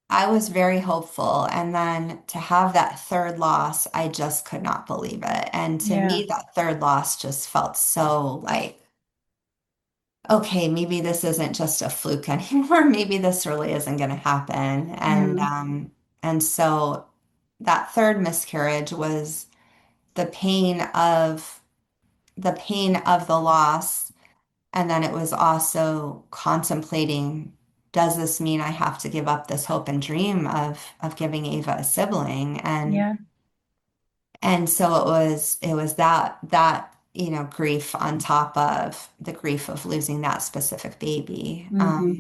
Speaker 2: I was very hopeful. And then to have that third loss, I just could not believe it. And to
Speaker 1: yeah.
Speaker 2: me, that third loss just felt so like, okay, maybe this isn't just a fluke anymore. Maybe this really isn't going to happen.
Speaker 1: Mm,
Speaker 2: And so that third miscarriage was the pain of the loss. And then it was also contemplating, does this mean I have to give up this hope and dream of giving Ava a sibling?
Speaker 1: yeah.
Speaker 2: And so it was that grief on top of the grief of losing that specific baby.
Speaker 1: Hmm.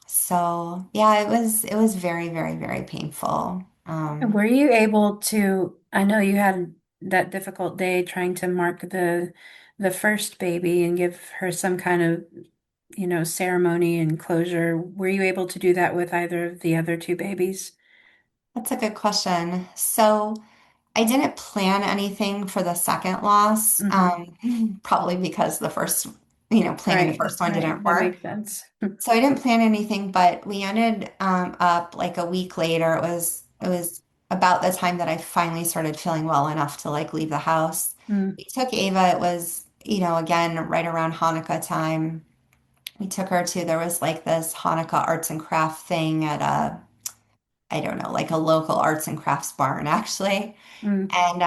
Speaker 2: So yeah, it was very, very, very painful.
Speaker 1: Were you able to, I know you had that difficult day trying to mark the first baby and give her some kind of, ceremony and closure. Were you able to do that with either of the other two babies?
Speaker 2: That's a good question. So I didn't plan anything for the second loss,
Speaker 1: Hmm.
Speaker 2: probably because the first, planning the
Speaker 1: Right,
Speaker 2: first one
Speaker 1: right.
Speaker 2: didn't
Speaker 1: That
Speaker 2: work.
Speaker 1: makes sense.
Speaker 2: So I didn't plan anything, but we ended up like a week later. It was about the time that I finally started feeling well enough to like leave the house.
Speaker 1: Mm,
Speaker 2: We took Ava. It was, again, right around Hanukkah time. We took her to, there was like this Hanukkah arts and craft thing at I don't know, like a local arts and crafts barn actually.
Speaker 1: mm,
Speaker 2: And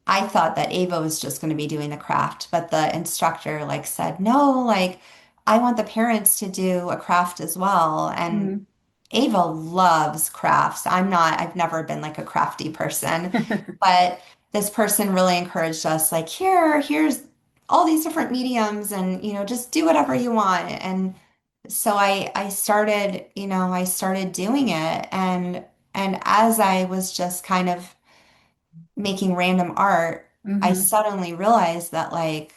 Speaker 2: I thought that Ava was just going to be doing the craft, but the instructor like said, no, like I want the parents to do a craft as well. And
Speaker 1: mm.
Speaker 2: Ava loves crafts. I've never been like a crafty person, but this person really encouraged us, like, here's all these different mediums and, just do whatever you want. And so I started doing it. And as I was just kind of making random art, I
Speaker 1: Hmm.
Speaker 2: suddenly realized that like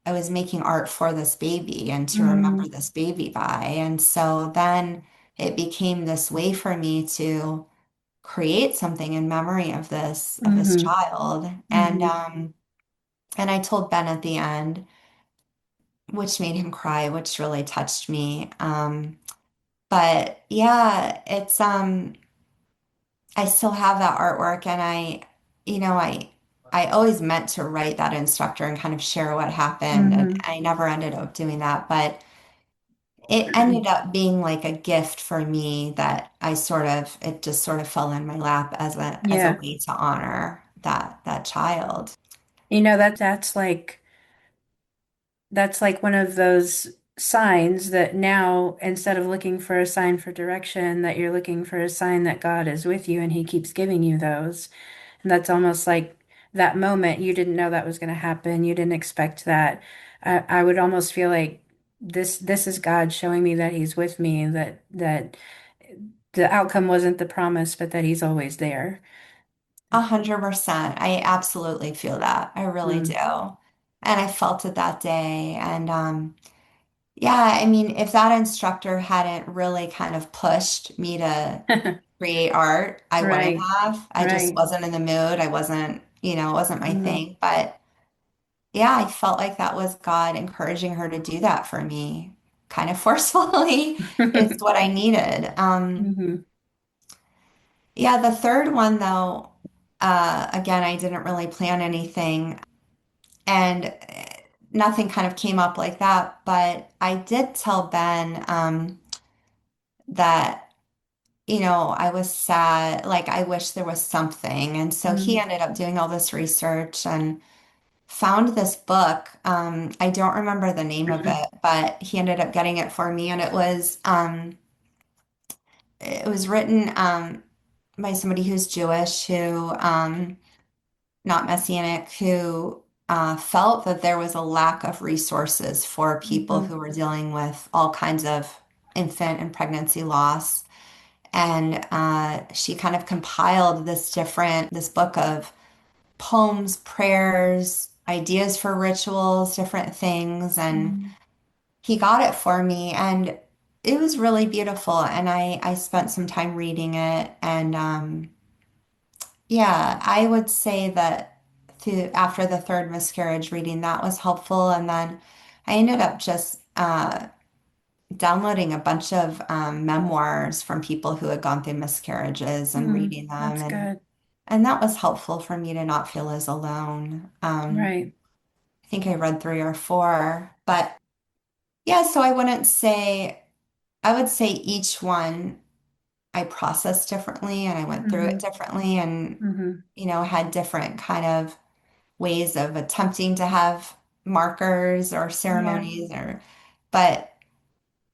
Speaker 2: I was making art for this baby and to remember
Speaker 1: Mm,
Speaker 2: this baby by. And so then it became this way for me to create something in memory of this
Speaker 1: hmm.
Speaker 2: child. And
Speaker 1: Hmm.
Speaker 2: and I told Ben at the end, which made him cry, which really touched me. But yeah, I still have that artwork and you know, I always meant to write that instructor and kind of share what happened and
Speaker 1: Hmm.
Speaker 2: I never ended up doing that, but it ended up being like a gift for me that it just sort of fell in my lap as a
Speaker 1: Yeah.
Speaker 2: way to honor that child.
Speaker 1: That's like one of those signs that now instead of looking for a sign for direction, that you're looking for a sign that God is with you and he keeps giving you those. And that's almost like that moment you didn't know that was going to happen. You didn't expect that. I would almost feel like this is God showing me that he's with me, that the outcome wasn't the promise, but that he's always there.
Speaker 2: 100%. I absolutely feel that. I really do.
Speaker 1: Mm.
Speaker 2: And I felt it that day. And yeah, I mean, if that instructor hadn't really kind of pushed me to create art, I wouldn't
Speaker 1: Right,
Speaker 2: have. I just
Speaker 1: right.
Speaker 2: wasn't in the mood. I wasn't, it wasn't my
Speaker 1: Mm.
Speaker 2: thing. But yeah, I felt like that was God encouraging her to do that for me, kind of forcefully. It's what I needed.
Speaker 1: Hmm.
Speaker 2: Yeah, the third one though, again, I didn't really plan anything and nothing kind of came up like that. But I did tell Ben that I was sad, like I wish there was something. And so he
Speaker 1: Mm.
Speaker 2: ended up doing all this research and found this book. I don't remember the name of it, but he ended up getting it for me, and it was written by somebody who's Jewish, who not Messianic, who felt that there was a lack of resources for people
Speaker 1: Mhm.
Speaker 2: who were dealing with all kinds of infant and pregnancy loss. And she kind of compiled this book of poems, prayers, ideas for rituals, different things. And
Speaker 1: Mm.
Speaker 2: he got it for me. And it was really beautiful. And I spent some time reading it. And yeah, I would say that after the third miscarriage, reading that was helpful. And then I ended up just downloading a bunch of memoirs from people who had gone through miscarriages and
Speaker 1: Mm.
Speaker 2: reading them.
Speaker 1: That's good.
Speaker 2: And that was helpful for me to not feel as alone.
Speaker 1: Right.
Speaker 2: I think I read three or four, but yeah, so I would say each one I processed differently and I went through it
Speaker 1: Mm-hmm.
Speaker 2: differently and,
Speaker 1: Mm-hmm.
Speaker 2: had different kind of ways of attempting to have markers or
Speaker 1: Yeah.
Speaker 2: ceremonies but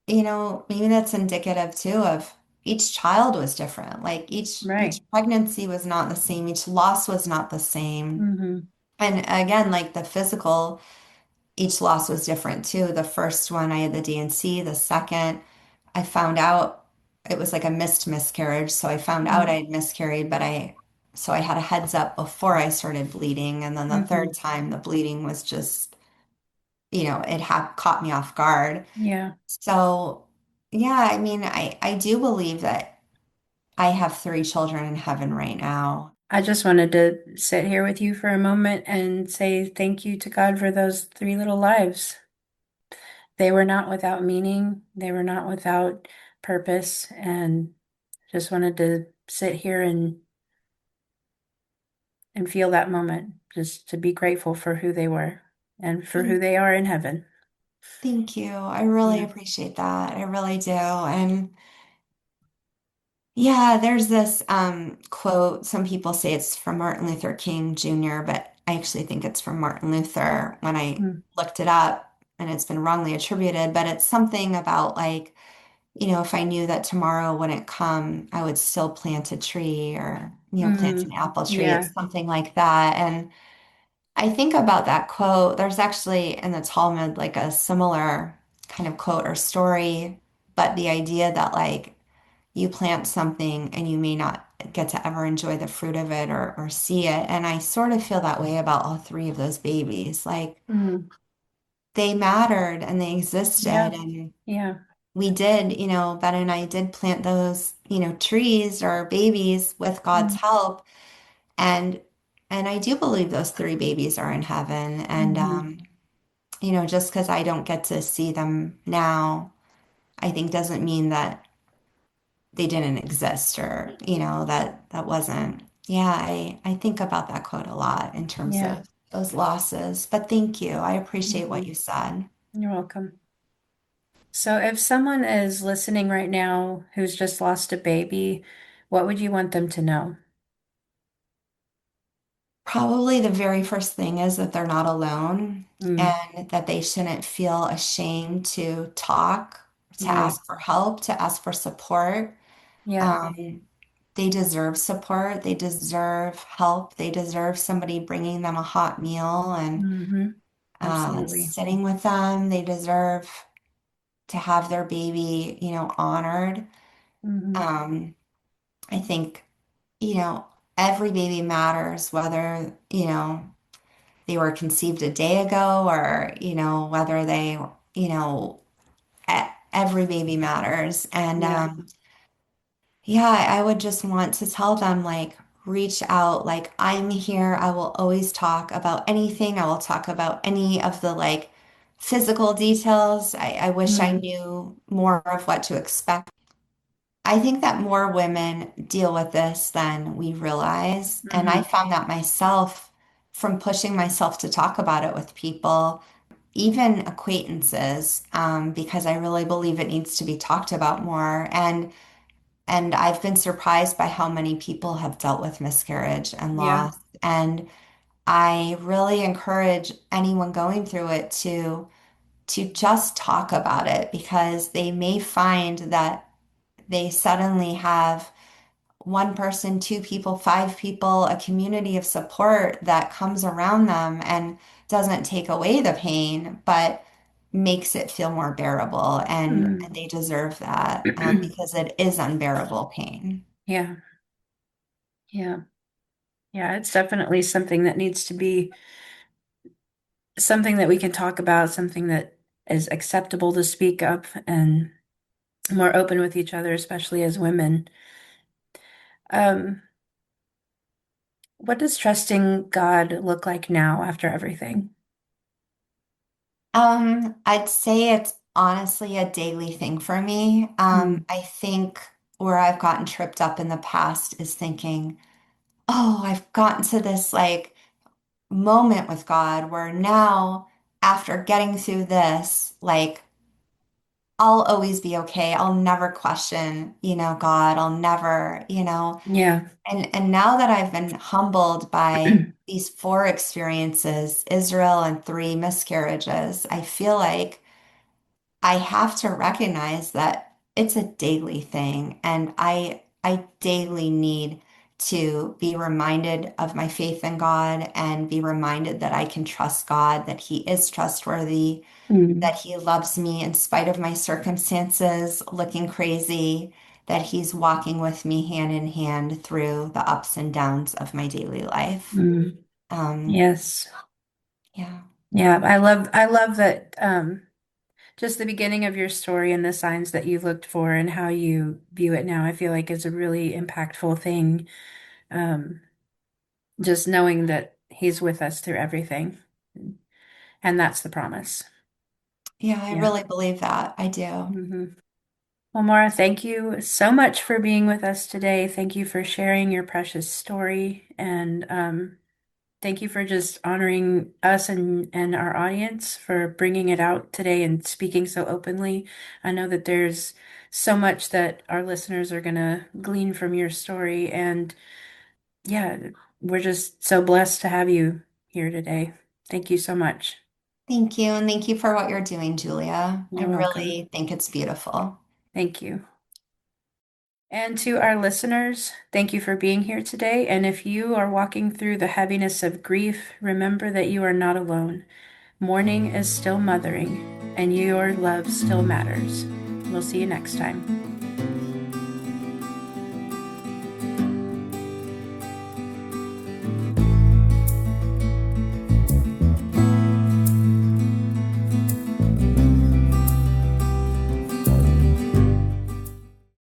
Speaker 2: maybe that's indicative too of each child was different. Like each
Speaker 1: Right.
Speaker 2: pregnancy was not the same, each loss was not the same.
Speaker 1: Mm-hmm.
Speaker 2: And again, like the physical, each loss was different too. The first one, I had the DNC. The second, I found out it was like a missed miscarriage. So I found out I
Speaker 1: Mm.
Speaker 2: had miscarried, so I had a heads up before I started bleeding. And then the
Speaker 1: Mm-hmm.
Speaker 2: third time, the bleeding was just, it had caught me off guard.
Speaker 1: Yeah.
Speaker 2: So yeah, I mean, I do believe that I have three children in heaven right now.
Speaker 1: I just wanted to sit here with you for a moment and say thank you to God for those three little lives. They were not without meaning, they were not without purpose, and just wanted to sit here and feel that moment, just to be grateful for who they were and for who
Speaker 2: Thank,
Speaker 1: they are in heaven.
Speaker 2: thank you. I really
Speaker 1: Yeah.
Speaker 2: appreciate that. I really do. And yeah, there's this quote. Some people say it's from Martin Luther King Jr., but I actually think it's from Martin Luther when I
Speaker 1: Mm.
Speaker 2: looked it up, and it's been wrongly attributed, but it's something about like, if I knew that tomorrow wouldn't come, I would still plant a tree or, plant an
Speaker 1: Mm.
Speaker 2: apple tree.
Speaker 1: Yeah.
Speaker 2: It's something like that. And I think about that quote. There's actually in the Talmud like a similar kind of quote or story, but the idea that like you plant something and you may not get to ever enjoy the fruit of it or see it. And I sort of feel that way about all three of those babies. Like
Speaker 1: Mm.
Speaker 2: they mattered and they existed
Speaker 1: Yeah.
Speaker 2: and
Speaker 1: Yeah.
Speaker 2: we did, Ben and I did plant those, trees or babies with God's
Speaker 1: Mm.
Speaker 2: help. And I do believe those three babies are in heaven. And
Speaker 1: Mm-hmm.
Speaker 2: just because I don't get to see them now, I think doesn't mean that they didn't exist or, that wasn't. Yeah, I think about that quote a lot in terms
Speaker 1: Yeah.
Speaker 2: of those losses. But thank you. I appreciate what
Speaker 1: Mm-hmm.
Speaker 2: you said.
Speaker 1: You're welcome. So, if someone is listening right now who's just lost a baby, what would you want them to know?
Speaker 2: Probably the very first thing is that they're not alone
Speaker 1: Mm.
Speaker 2: and that they shouldn't feel ashamed to talk, to
Speaker 1: Right.
Speaker 2: ask for help, to ask for support.
Speaker 1: Yeah.
Speaker 2: Um, they deserve support. They deserve help. They deserve somebody bringing them a hot meal and
Speaker 1: Mm-hmm. Absolutely.
Speaker 2: sitting with them. They deserve to have their baby, honored.
Speaker 1: Mm-hmm.
Speaker 2: Um, I think, you know, every baby matters, whether, they were conceived a day ago or, whether every baby matters. And
Speaker 1: Yeah.
Speaker 2: yeah, I would just want to tell them, like, reach out, like, I'm here. I will always talk about anything. I will talk about any of the like physical details. I wish I
Speaker 1: Mm.
Speaker 2: knew more of what to expect. I think that more women deal with this than we realize. And I
Speaker 1: Mm-hmm.
Speaker 2: found that myself from pushing myself to talk about it with people, even acquaintances, because I really believe it needs to be talked about more. And I've been surprised by how many people have dealt with miscarriage and
Speaker 1: Yeah.
Speaker 2: loss. And I really encourage anyone going through it to just talk about it because they may find that they suddenly have one person, two people, five people, a community of support that comes around them and doesn't take away the pain, but makes it feel more bearable, and
Speaker 1: Mm.
Speaker 2: they deserve that because it is unbearable pain.
Speaker 1: Yeah. Yeah. Yeah. It's definitely something that needs to be something that we can talk about, something that is acceptable to speak up and more open with each other, especially as women. Um, what does trusting God look like now after everything?
Speaker 2: I'd say it's honestly a daily thing for me.
Speaker 1: Mm.
Speaker 2: I think where I've gotten tripped up in the past is thinking, oh, I've gotten to this like moment with God where now, after getting through this, like I'll always be okay. I'll never question, God. I'll never,
Speaker 1: Yeah.
Speaker 2: and now that I've been humbled by these four experiences, Israel and three miscarriages, I feel like I have to recognize that it's a daily thing, and I daily need to be reminded of my faith in God and be reminded that I can trust God, that He is trustworthy,
Speaker 1: Mm.
Speaker 2: that He loves me in spite of my circumstances looking crazy, that He's walking with me hand in hand through the ups and downs of my daily life.
Speaker 1: Mm.
Speaker 2: Um,
Speaker 1: Yes.
Speaker 2: yeah.
Speaker 1: Yeah. I love that just the beginning of your story and the signs that you looked for and how you view it now, I feel like is a really impactful thing. Um, just knowing that he's with us through everything. And that's the promise.
Speaker 2: Yeah, I
Speaker 1: Yeah.
Speaker 2: really believe that. I do.
Speaker 1: hmm Well, Maura, thank you so much for being with us today. Thank you for sharing your precious story. And thank you for just honoring us and our audience for bringing it out today and speaking so openly. I know that there's so much that our listeners are going to glean from your story. And yeah, we're just so blessed to have you here today. Thank you so much.
Speaker 2: Thank you. And thank you for what you're doing, Julia. I
Speaker 1: You're welcome.
Speaker 2: really think it's beautiful.
Speaker 1: Thank you. And to our listeners, thank you for being here today. And if you are walking through the heaviness of grief, remember that you are not alone. Mourning is still mothering, and your love still matters. We'll see you next time.